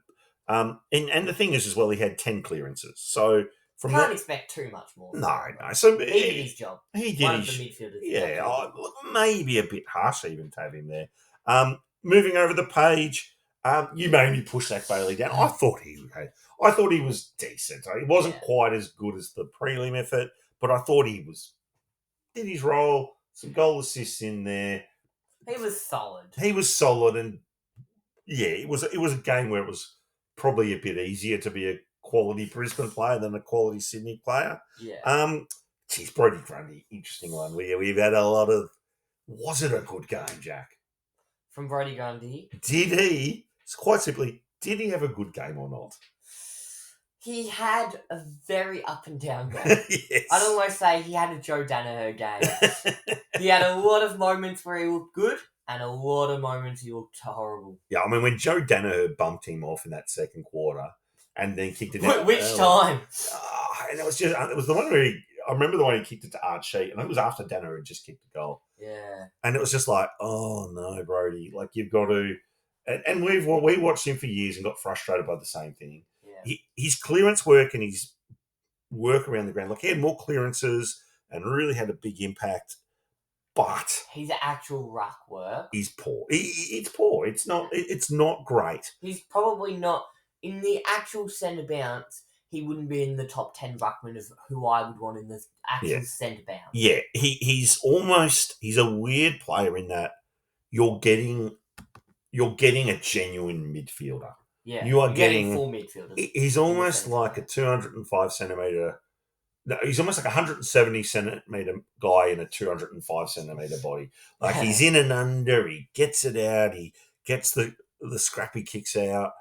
A: And the thing is, as well, he had 10 clearances. So
B: can't expect too much more.
A: No. So
B: he did his job.
A: He did
B: one
A: his
B: of the midfielders.
A: Yeah, maybe a bit harsh even to have him there. Moving over the page, you made me push Zach Bailey down. I thought he was decent. He wasn't quite as good as the prelim effort, but I thought he did his role. Some goal assists in there.
B: He was solid.
A: And it was a game where it was probably a bit easier to be a quality Brisbane player than a quality Sydney player.
B: Yeah.
A: Brodie Grundy, interesting one. We've had a lot of. Was it a good game, Jack?
B: From Brodie Grundy.
A: Quite simply, did he have a good game or not?
B: He had a very up and down game.
A: Yes.
B: I'd almost say he had a Joe Danaher game. He had a lot of moments where he looked good and a lot of moments he looked horrible.
A: Yeah, I mean, when Joe Danaher bumped him off in that second quarter and then kicked it out.
B: Which time?
A: And it was the one where I remember the one he kicked it to Archie, and it was after Danaher had just kicked the goal.
B: Yeah.
A: And it was just like, oh no, Brodie, like you've got to. And we watched him for years and got frustrated by the same thing.
B: Yeah.
A: His clearance work and his work around the ground, like he had more clearances and really had a big impact. But
B: his actual ruck work
A: is poor. It's poor. It's not great.
B: He's probably not in the actual centre bounce. He wouldn't be in the top 10 ruckmen of who I would want in the actual centre bounce.
A: Yeah, he's a weird player in that you're getting a genuine midfielder.
B: Yeah,
A: you're
B: getting full midfielders.
A: He's almost like a 205 centimetre. No, he's almost like a 170 centimetre guy in a 205 centimetre body. Like he's in and under, he gets it out, he gets the scrappy kicks out,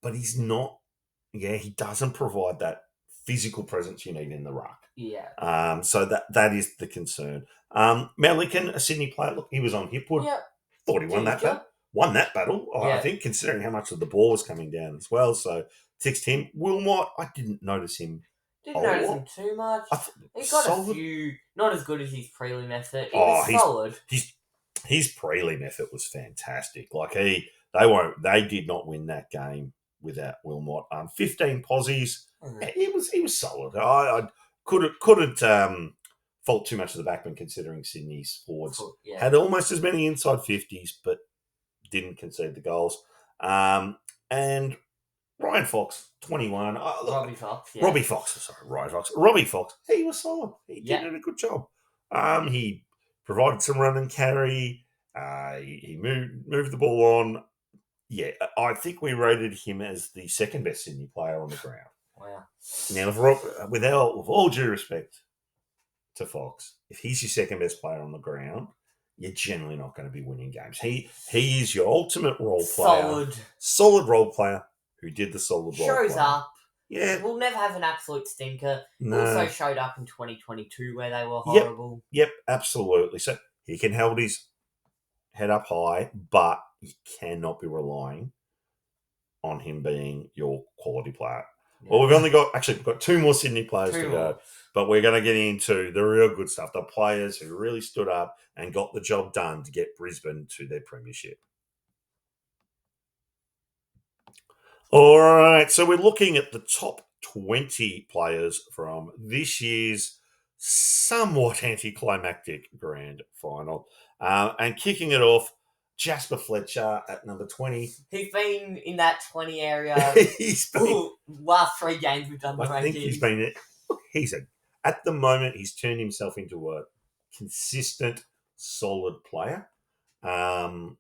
A: but he's not. Yeah, he doesn't provide that physical presence you need in the ruck.
B: Yeah.
A: So that is the concern. Melican, a Sydney player, look, he was on Hipwood.
B: Yeah.
A: Thought he won that battle. I think, considering how much of the ball was coming down as well. So fixed him. Wilmot, I didn't notice him.
B: Didn't notice him too much. He got solid. A few, not as good as his prelim effort. He was solid.
A: His prelim effort was fantastic. Like they did not win that game without Wilmot. 15 posies. He was solid. I couldn't fault too much of the backman considering Sydney's forwards had almost as many inside 50s, but didn't concede the goals. And Ryan Fox, 21.
B: Robbie Fox.
A: Robbie Fox. Robbie Fox. He was solid. He did a good job. He provided some run and carry. He moved the ball on. Yeah, I think we rated him as the second best Sydney player on the ground.
B: Wow.
A: Now, with all due respect to Fox, if he's your second best player on the ground, you're generally not going to be winning games. He is your ultimate role player.
B: Solid
A: role player who did the solid role.
B: Shows up,
A: Yeah,
B: We'll never have an absolute stinker.
A: no.
B: Also showed up in 2022 where they were
A: Yep.
B: horrible.
A: Yep, absolutely. So he can hold his head up high, but you cannot be relying on him being your quality player.
B: Yeah.
A: Well, we've got 2 more Sydney players to go, but we're going to get into the real good stuff, the players who really stood up and got the job done to get Brisbane to their premiership. All right, so we're looking at the top 20 players from this year's somewhat anticlimactic grand final. And kicking it off, Jasper Fletcher at number 20.
B: He's been in that 20 area. Last 3 games we've done the rankings.
A: I think at the moment, he's turned himself into a consistent, solid player. I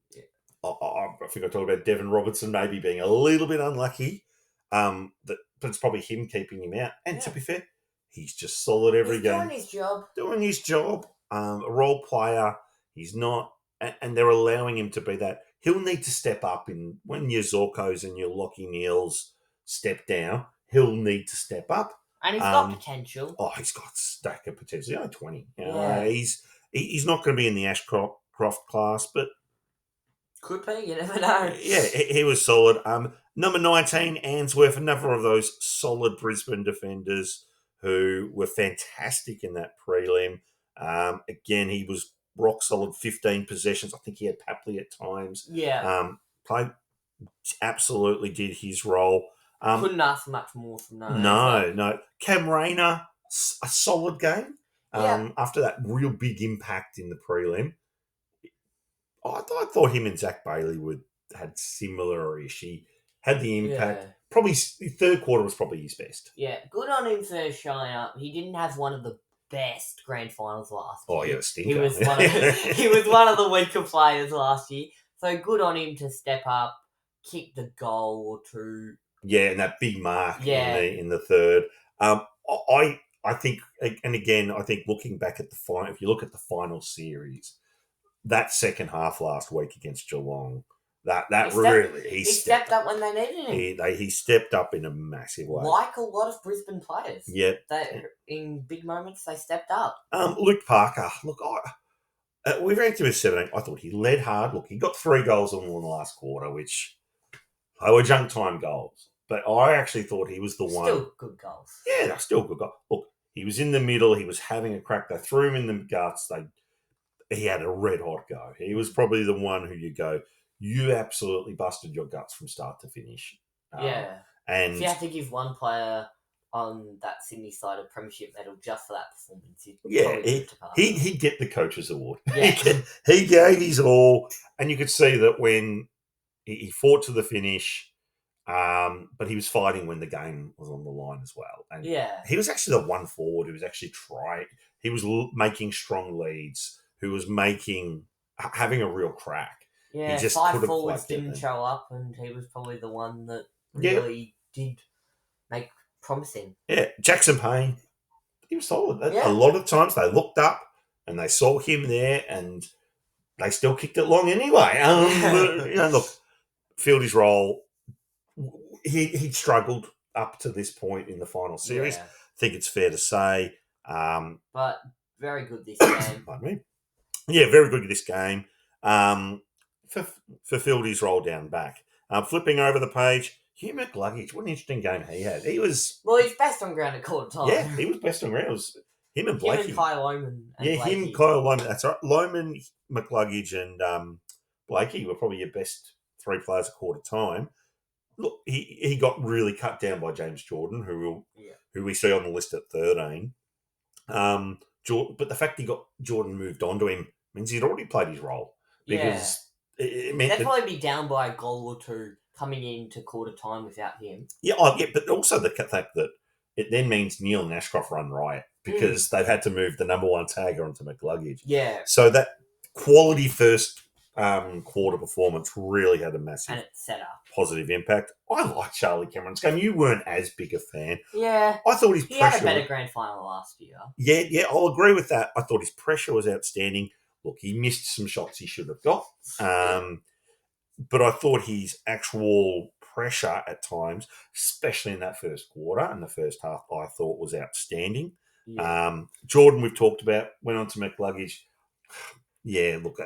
A: think I talked about Devon Robertson maybe being a little bit unlucky, but it's probably him keeping him out. And to be fair, he's just solid every game. Doing his job. A role player. He's not, and they're allowing him to be that. He'll need to step up when your Zorkos and your Lockie Neals step down. He'll need to step up.
B: And he's got potential.
A: Oh, he's got a stack of potential. He's only 20. He's not going to be in the Ashcroft class, but
B: could be, you never know.
A: Yeah, he was solid. Number 19, Answorth, another of those solid Brisbane defenders who were fantastic in that prelim. Again, he was rock solid, 15 possessions. I think he had Papley at times.
B: Yeah.
A: Played, absolutely did his role.
B: Couldn't ask much more from that.
A: No. Cam Rayner, a solid game. After that real big impact in the prelim. I thought him and Zach Bailey had similar-ish. He had the impact.
B: Yeah.
A: Probably the third quarter was probably his best.
B: Yeah, good on him for showing up. He didn't have one of the best grand finals last year.
A: Oh, yeah, stinker.
B: He was one of the weaker players last year. So good on him to step up, kick the goal or two.
A: Yeah, and that big mark in the third. I think, and again, I think looking back at the final, if you look at the final series, that second half last week against Geelong, he
B: stepped up when they needed him.
A: He stepped up in a massive way.
B: Like a lot of Brisbane players.
A: Yeah.
B: In big moments, they stepped up.
A: Luke Parker, look, we ranked him as 17. I thought he led hard. Look, he got 3 goals in the last quarter, which they were junk time goals. But I actually thought he was the one.
B: Still good goals.
A: Yeah, they're still good goals. Look, he was in the middle. He was having a crack. They threw him in the guts. He had a red hot go. He was probably the one who you go, you absolutely busted your guts from start to finish. And
B: if you had to give one player on that Sydney side a premiership medal just for that performance,
A: he'd get the coach's award.
B: Yeah.
A: He gave his all, and you could see that when he fought to the finish, but he was fighting when the game was on the line as well. And he was actually the one forward who was actually trying. He was making strong leads. Who was having a real crack.
B: Yeah, 5 forwards didn't show up, and he was probably the one that really did make promising.
A: Yeah, Jackson Payne, he was solid. A lot of times they looked up and they saw him there, and they still kicked it long anyway. Look, filled his role. He struggled up to this point in the final series. I think it's fair to say.
B: But very good this game.
A: Pardon me. Yeah, very good at this game. Fulfilled his role down back. Flipping over the page, Hugh McLuggage, what an interesting game he had. He's
B: best on ground at quarter time.
A: Yeah, he was best on ground. It was him and Blakey.
B: Him and Kyle Lohman.
A: Him and Kyle Lohman. That's right. Lohman, McLuggage, and Blakey were probably your best 3 players at quarter time. Look, he got really cut down by James Jordan, who we see on the list at 13. But the fact he got Jordan moved on to him means he'd already played his role. Because it meant
B: they'd probably be down by a goal or 2 coming into quarter time without him.
A: But also the fact that it then means Neil and Ashcroft run riot because they've had to move the number 1 tagger onto McLuggage.
B: Yeah.
A: So that quality first quarter performance really had a massive
B: and it set up
A: positive impact. I like Charlie Cameron's game. You weren't as big a fan.
B: Yeah.
A: I thought his pressure...
B: He had a better grand final last year.
A: Yeah, I'll agree with that. I thought his pressure was outstanding. Look, he missed some shots he should have got. But I thought his actual pressure at times, especially in that first quarter and the first half, I thought was outstanding.
B: Yeah.
A: Jordan, we've talked about, went on to McLuggage. Yeah, look,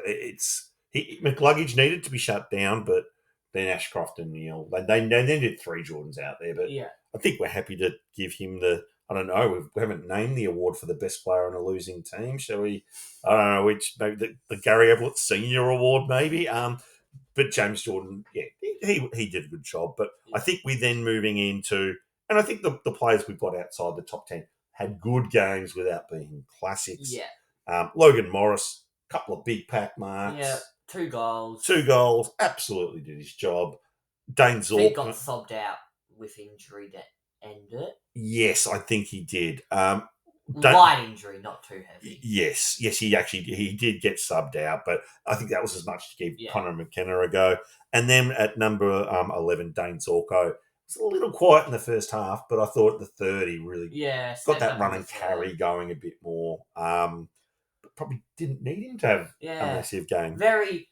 A: McLuggage needed to be shut down, but then Ashcroft and Neil, they needed 3 Jordans out there. But
B: Yeah.
A: I think we're happy to give him I don't know, we haven't named the award for the best player on a losing team, shall we? I don't know which, maybe the Gary Ablett Senior Award, maybe. But James Jordan, yeah, he did a good job. But I think we're then moving into, and I think the players we've got outside the top 10 had good games without being classics.
B: Yeah.
A: Logan Morris, couple of big pack marks.
B: Yeah. 2 goals.
A: 2 goals, absolutely did his job. Dane
B: He got
A: Zork.
B: subbed out with injury to end it.
A: Yes, I think he did.
B: Light injury, not too heavy.
A: Yes, he did get subbed out, but I think that was as much to give Connor McKenna a go. And then at number 11, Dane Zorko. It's a little quiet in the first half, but I thought at the third he really got that run and carry going a bit more. But probably didn't need him to have a massive game.
B: Very,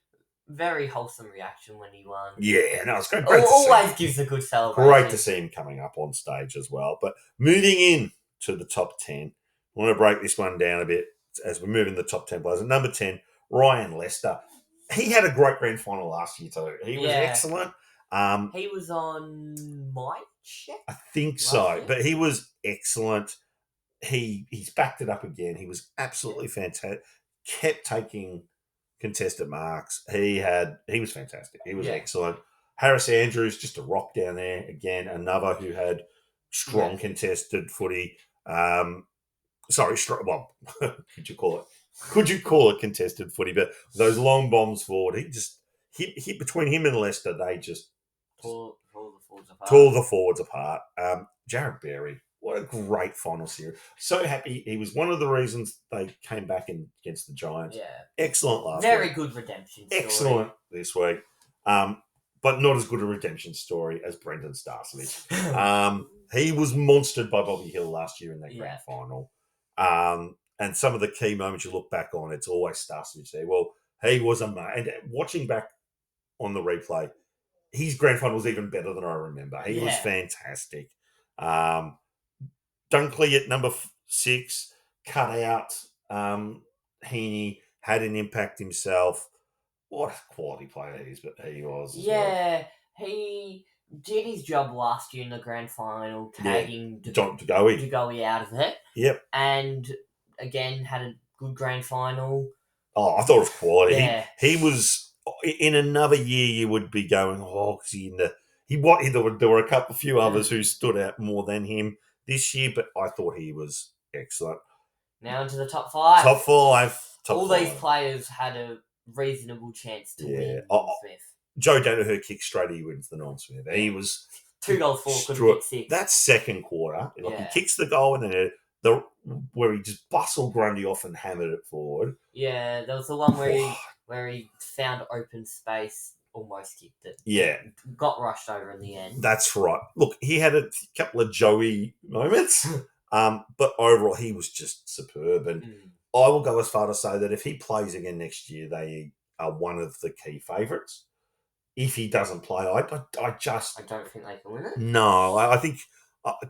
B: very wholesome reaction when he won.
A: Yeah, no, it's great.
B: Always gives a good celebration.
A: Great to see him coming up on stage as well. But moving in to the top 10, I want to break this one down a bit as we move in the top 10 players. At number 10, Ryan Lester. He had a great grand final last year too. He was excellent.
B: He was on my check?
A: I think so, but he was excellent. He's backed it up again. He was absolutely fantastic. Kept taking contested marks. He was fantastic. He was excellent. Harris Andrews, just a rock down there. Again, another who had strong contested footy. Well, could you call it contested footy? But those long bombs forward, he just hit between him and Leicester. They just
B: tore
A: the forwards apart. Jared Berry, what a great final series! So happy. He was one of the reasons they came back against the Giants.
B: Yeah,
A: excellent last week.
B: Very good redemption story.
A: Excellent this week. But not as good a redemption story as Brendan Starcevich. He was monstered by Bobby Hill last year in that grand final. And some of the key moments you look back on, it's always Starcevich there. Well, he was amazing. And watching back on the replay, his grand final was even better than I remember. He was fantastic. Dunkley at number 6, cut out. Heaney had an impact himself. What a quality player he is, but he was.
B: He did his job last year in the grand final, tagging
A: Degoe
B: out of it.
A: Yep.
B: And again, had a good grand final.
A: Oh, I thought it was quality. Yeah. He was, in another year, you would be going, because there were a few others who stood out more than him this year, but I thought he was excellent.
B: Now into the top 5.
A: Top 5.
B: All these players had a reasonable chance to win Smith.
A: Joe Danaher kicked straight, he wins the Norm Smith. He was
B: 2 goals, 4, couldn't kick 6.
A: That second quarter, he kicks the goal and then where he just bustled Grundy off and hammered it forward.
B: Yeah, there was the one where he found open space, almost kicked it.
A: Yeah.
B: Got rushed over in the end.
A: That's right. Look, he had a couple of Joey moments, but overall he was just superb. And I will go as far to say that if he plays again next year, they are one of the key favourites. If he doesn't play, I don't
B: think they can win it.
A: No, I think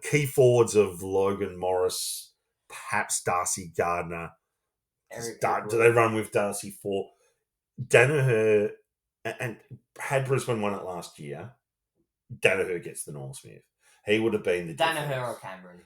A: key forwards of Logan Morris, perhaps Darcy Gardner. Do they run with Darcy for Danaher? And had Brisbane won it last year, Danaher gets the Norm Smith. He would have been the
B: Danaher or Cameron.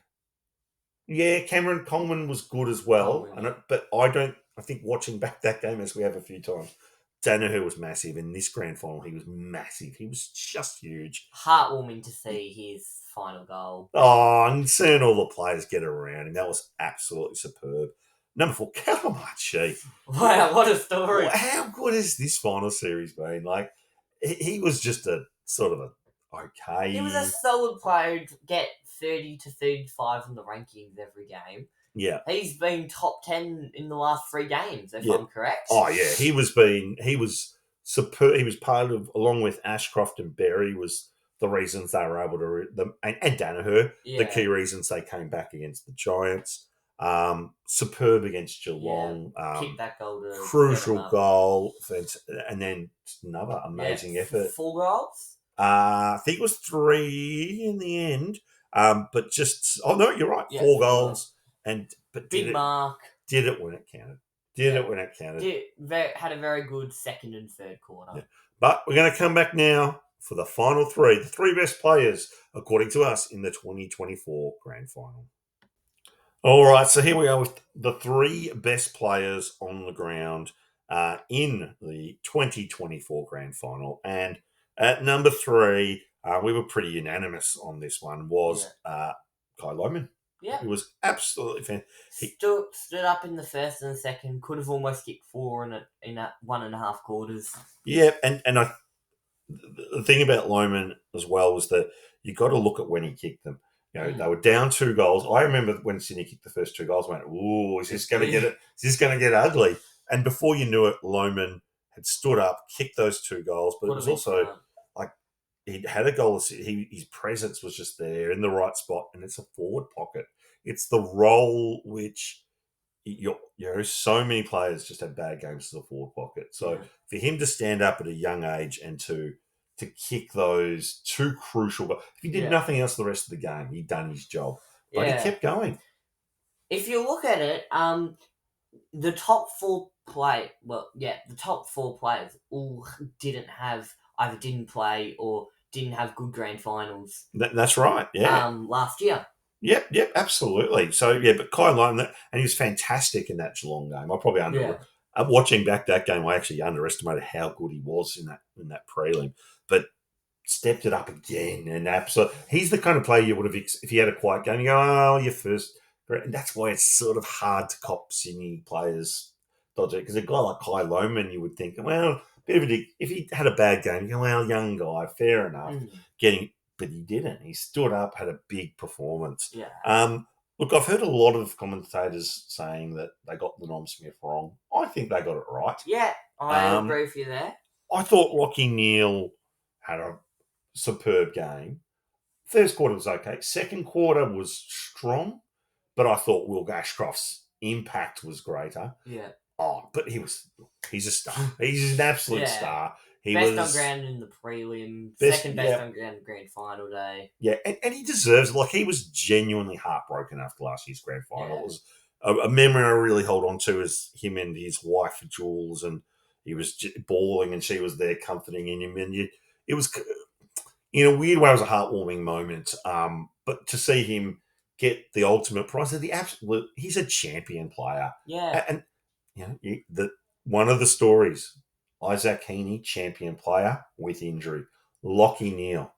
A: Yeah, Cameron Coleman was good as well, but I think watching back that game, as we have a few times, Danaher was massive. In this grand final, he was massive. He was just huge.
B: Heartwarming to see his final goal.
A: Oh, and seeing all the players get around him, that was absolutely superb. Number 4, Calamachi.
B: Wow, what a story.
A: How good has this final series been? Like, he was just a sort of a okay.
B: He was a solid player who'd get 30 to 35 in the rankings every game.
A: Yeah.
B: He's been top 10 in the last 3 games, if I'm correct.
A: Oh, yeah. He was superb. He was part of, along with Ashcroft and Berry, was the reasons they were able to, and Danaher, the key reasons they came back against the Giants. Superb against Geelong.
B: Kick that goal to
A: crucial goal. And then another amazing effort.
B: 4 goals?
A: I think it was 3 in the end. But just no, you're right.
B: Yeah,
A: 4
B: 4
A: goals, but
B: Big mark.
A: did it when it counted. Did it when it counted.
B: Had a very good second and third quarter.
A: Yeah. But we're going to come back now for the final 3, the 3 best players according to us in the 2024 Grand Final. All right, so here we are with the 3 best players on the ground in the 2024 Grand Final. And at number 3, we were pretty unanimous on this one, was Kai Loman.
B: Yeah.
A: It was absolutely fantastic.
B: Stood up in the first and the second, could have almost kicked 4 in that 1.5 quarters.
A: Yeah, and the thing about Loman as well was that you got to look at when he kicked them. They were down 2 goals. I remember when Sydney kicked the first 2 goals, I went, "Ooh, is this going to get it? Is this going to get ugly?" And before you knew it, Loman had stood up, kicked those 2 goals, but it was also like he'd had a goal. His presence was just there in the right spot, and it's a forward pocket. It's the role which so many players just have bad games as a forward pocket. So for him to stand up at a young age and to kick those 2 crucial goals, if he did nothing else the rest of the game, he'd done his job. But he kept going.
B: If you look at it, the top 4 the top 4 players all either didn't play or didn't have good grand finals.
A: That's right. Yeah.
B: Last year.
A: Yep, absolutely. So but Kai Loman, and he was fantastic in that Geelong game. I probably watching back that game, I actually underestimated how good he was in that prelim, but stepped it up again. And absolutely, he's the kind of player you would have if he had a quiet game. You go, oh, your first, and that's why it's sort of hard to cop Sydney players dodgy, because a guy like Kai Loman, you would think, well, if he had a bad game, you go, well, young guy, fair enough, but he didn't. He stood up, had a big performance.
B: Yeah.
A: Look, I've heard a lot of commentators saying that they got the Norm Smith wrong. I think they got it right.
B: Yeah, I agree with you there.
A: I thought Lachie Neale had a superb game. First quarter was okay. Second quarter was strong, but I thought Will Ashcroft's impact was greater.
B: Yeah.
A: Oh, but he's a star. He's an absolute star. He
B: best on ground in the prelim, second best on ground in grand final day.
A: Yeah, and he deserves it. Like, he was genuinely heartbroken after last year's grand final. It was a memory I really hold on to is him and his wife, Jules, and he was bawling and she was there comforting him. And it was, in a weird way, it was a heartwarming moment. But to see him get the ultimate prize, he's a champion player.
B: Yeah.
A: And, one of the stories, Isaac Heaney, champion player with injury. Lachie Neale,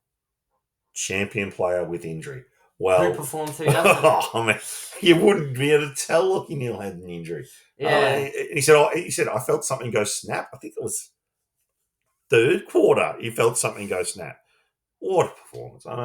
A: champion player with injury. Well,
B: who performs, who doesn't?
A: You wouldn't be able to tell Lachie Neale had an injury.
B: Yeah.
A: He said, I felt something go snap. I think it was third quarter. He felt something go snap. What a performance. And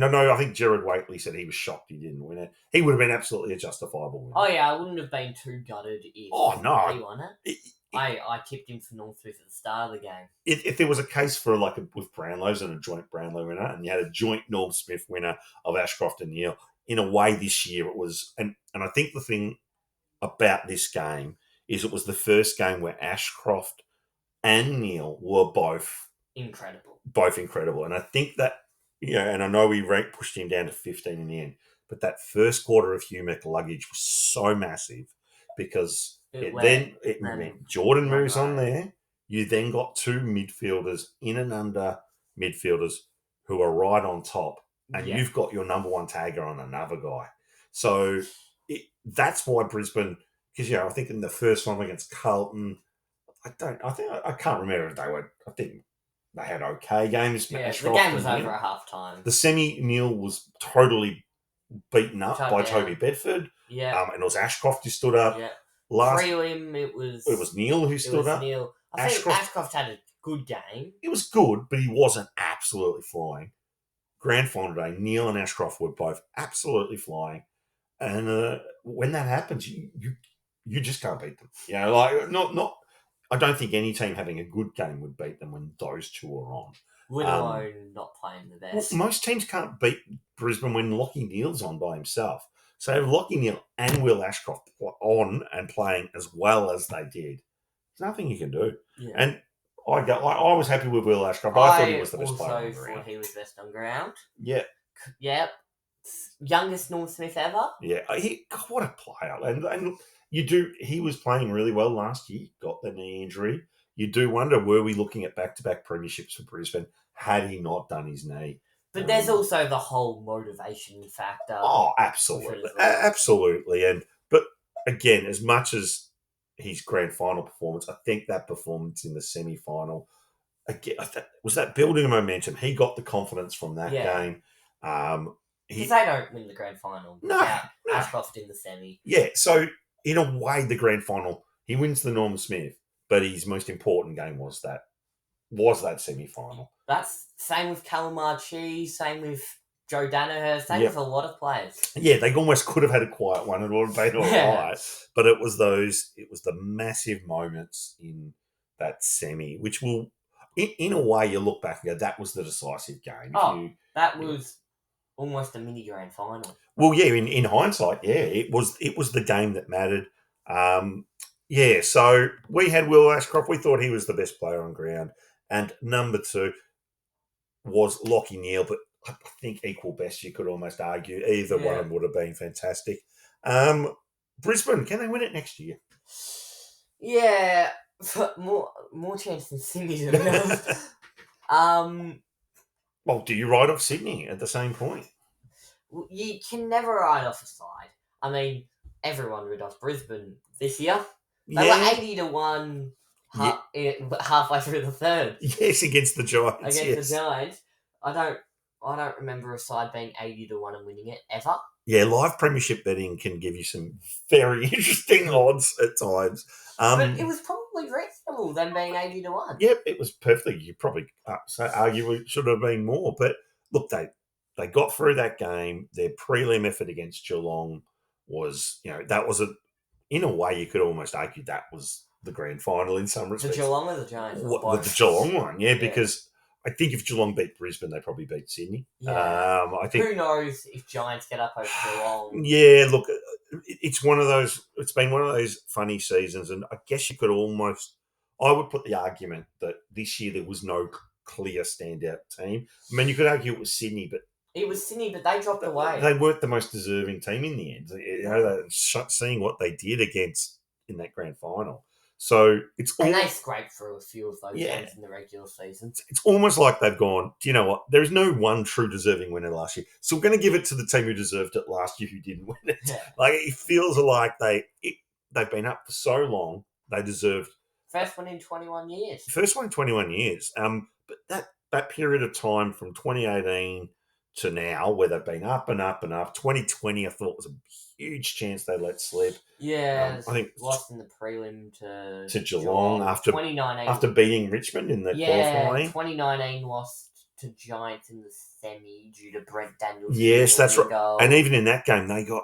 A: I think Gerard Whateley said he was shocked he didn't win it. He would have been absolutely a justifiable winner.
B: Oh, yeah, I wouldn't have been too gutted if he won it. I tipped him for North Smith at the start of the game.
A: If there was a case for with Brownlow's and a joint Brownlow winner, and you had a joint Norm Smith winner of Ashcroft and Neale, in a way this year it was, and I think the thing about this game is it was the first game where Ashcroft and Neale were both incredible. And I think that, and I know we pushed him down to 15 in the end, but that first quarter of Hugh McLuggage was so massive because it meant Jordan moves on there. You then got 2 midfielders, in and under midfielders, who are right on top, and you've got your number 1 tagger on another guy. So that's why Brisbane, because I think in the first one against Carlton, I can't remember if they were. I think they had okay games.
B: Yeah, the game was over at half time.
A: The semi Neale was totally beaten up by Toby Bedford.
B: Yeah,
A: and it was Ashcroft who stood up.
B: Yeah.
A: Last
B: prelim, it was
A: Neale who stood up.
B: I think Ashcroft had a good game.
A: It was good, but he wasn't absolutely flying. Grand final day, Neale and Ashcroft were both absolutely flying, and when that happens, you just can't beat them. Not. I don't think any team having a good game would beat them when those 2 are on.
B: Let alone not playing the best.
A: Well, most teams can't beat Brisbane when Lachie Neale's on by himself. So if Lachie Neale and Will Ashcroft on and playing as well as they did, there's nothing you can do.
B: Yeah.
A: And I was happy with Will Ashcroft. I thought he was the best player on
B: also
A: the ground.
B: thought he was best on ground.
A: Yeah.
B: Yep. Youngest Norm Smith ever.
A: Yeah. What a player. And he was playing really well last year, got the knee injury. You do wonder, were we looking at back-to-back premierships for Brisbane had he not done his knee?
B: But there's also the whole motivation factor.
A: Oh, absolutely. Absolutely. But again, as much as his grand final performance, I think that performance in the semi-final, again, was that building momentum. He got the confidence from that game.
B: Because they don't win the grand final.
A: No.
B: Ashcroft in the semi.
A: Yeah, so in a way, the grand final, he wins the Norm Smith, but his most important game was that semi-final.
B: That's same with Calamari, same with Joe Danaher, same with a lot of players.
A: Yeah, they almost could have had a quiet one. It would have been all right. But it was the massive moments in that semi, which will, in a way, you look back and go, that was the decisive game.
B: That was almost a mini grand final.
A: Well, yeah, in hindsight, it was the game that mattered. So we had Will Ashcroft. We thought he was the best player on ground. And number 2 was Lachie Neale, but I think equal best, you could almost argue. Either one of them would have been fantastic. Brisbane, can they win it next year?
B: Yeah, more chance than Sydney to win.
A: Well, do you write off Sydney at the same point?
B: You can never write off a side. I mean, everyone wrote off Brisbane this year. They were 80-1 halfway through the third.
A: Yes, against the Giants.
B: The Giants. I don't remember a side being 80-1 and winning it ever.
A: Yeah, live premiership betting can give you some very interesting odds at times.
B: But it was probably reasonable, them being 80-1.
A: Yep, it was perfect. You probably argue it should have been more. But look, they got through that game. Their prelim effort against Geelong was, that was in a way, you could almost argue that was the grand final in some respects.
B: The Geelong or the Giants?
A: The Geelong one, because I think if Geelong beat Brisbane, they probably beat Sydney.
B: Yeah.
A: I think.
B: Who knows if Giants get up over Geelong?
A: Yeah, look, it's one of those. It's been one of those funny seasons, and I guess you could almost. I would put the argument that this year there was no clear standout team. I mean, you could argue it was Sydney, but.
B: It was Sydney, but they dropped away.
A: They weren't the most deserving team in the end. Seeing what they did against in that grand final. So
B: they scraped through a few of those games in the regular season.
A: It's almost like they've gone, do you know what? There is no one true deserving winner last year. So we're going to give it to the team who deserved it last year who didn't win it.
B: Yeah.
A: It feels like they've been up for so long, they deserved...
B: First one in 21 years.
A: But that period of time from 2018 to now, where they've been up and up and up. 2020, I thought, was a huge chance they let slip.
B: Yeah,
A: I think
B: lost in the prelim to
A: Geelong after
B: 2019
A: after beating Richmond in the qualifying.
B: 2019 lost to Giants in the semi due to Brent Daniels.
A: Yes, that's right. Goal. And even in that game, they got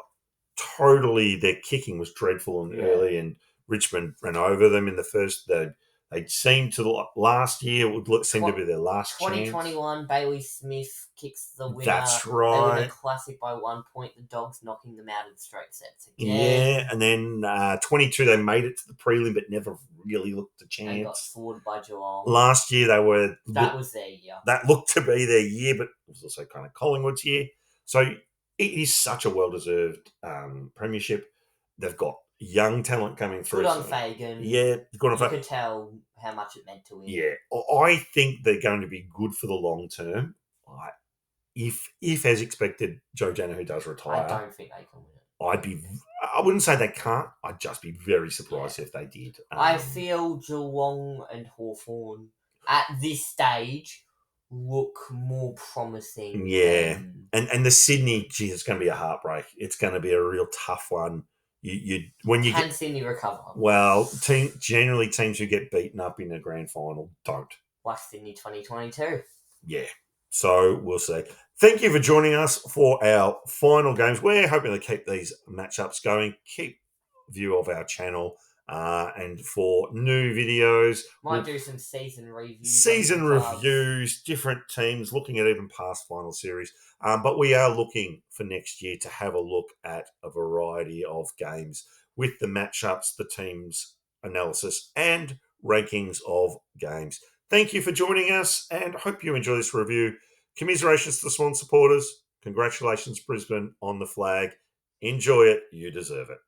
A: their kicking was dreadful and early, and Richmond ran over them in the first. They seemed to last year would seem to be their last
B: 2021,
A: chance.
B: Bailey Smith kicks the winner.
A: That's right.
B: They win a classic by 1 point. The Dogs knocking them out in straight sets again.
A: Yeah, and then 22 they made it to the prelim, but never really looked a chance.
B: They got slaughtered by Geelong.
A: Last year
B: that was their year.
A: That looked to be their year, but it was also kind of Collingwood's year. So it is such a well-deserved premiership. They've got young talent coming through.
B: Good on Fagan.
A: Yeah, good on Fagan.
B: You could tell how much it meant to him.
A: Yeah, I think they're going to be good for the long term. If as expected, Joe Danaher does retire,
B: I don't think they can win it.
A: I wouldn't say they can't. I'd just be very surprised if they did.
B: I feel Geelong and Hawthorn at this stage look more promising.
A: Yeah, and the Sydney, it's going to be a heartbreak. It's going to be a real tough one. Can
B: Sydney recover?
A: Well, generally teams who get beaten up in a grand final don't.
B: Like Sydney 2022.
A: Yeah. So we'll see. Thank you for joining us for our final games. We're hoping to keep these matchups going. Keep view of our channel. And for new videos,
B: might do some season reviews.
A: Different teams, looking at even past final series. But we are looking for next year to have a look at a variety of games with the matchups, the teams analysis, and rankings of games. Thank you for joining us, and hope you enjoy this review. Commiserations to the Swan supporters. Congratulations, Brisbane, on the flag. Enjoy it. You deserve it.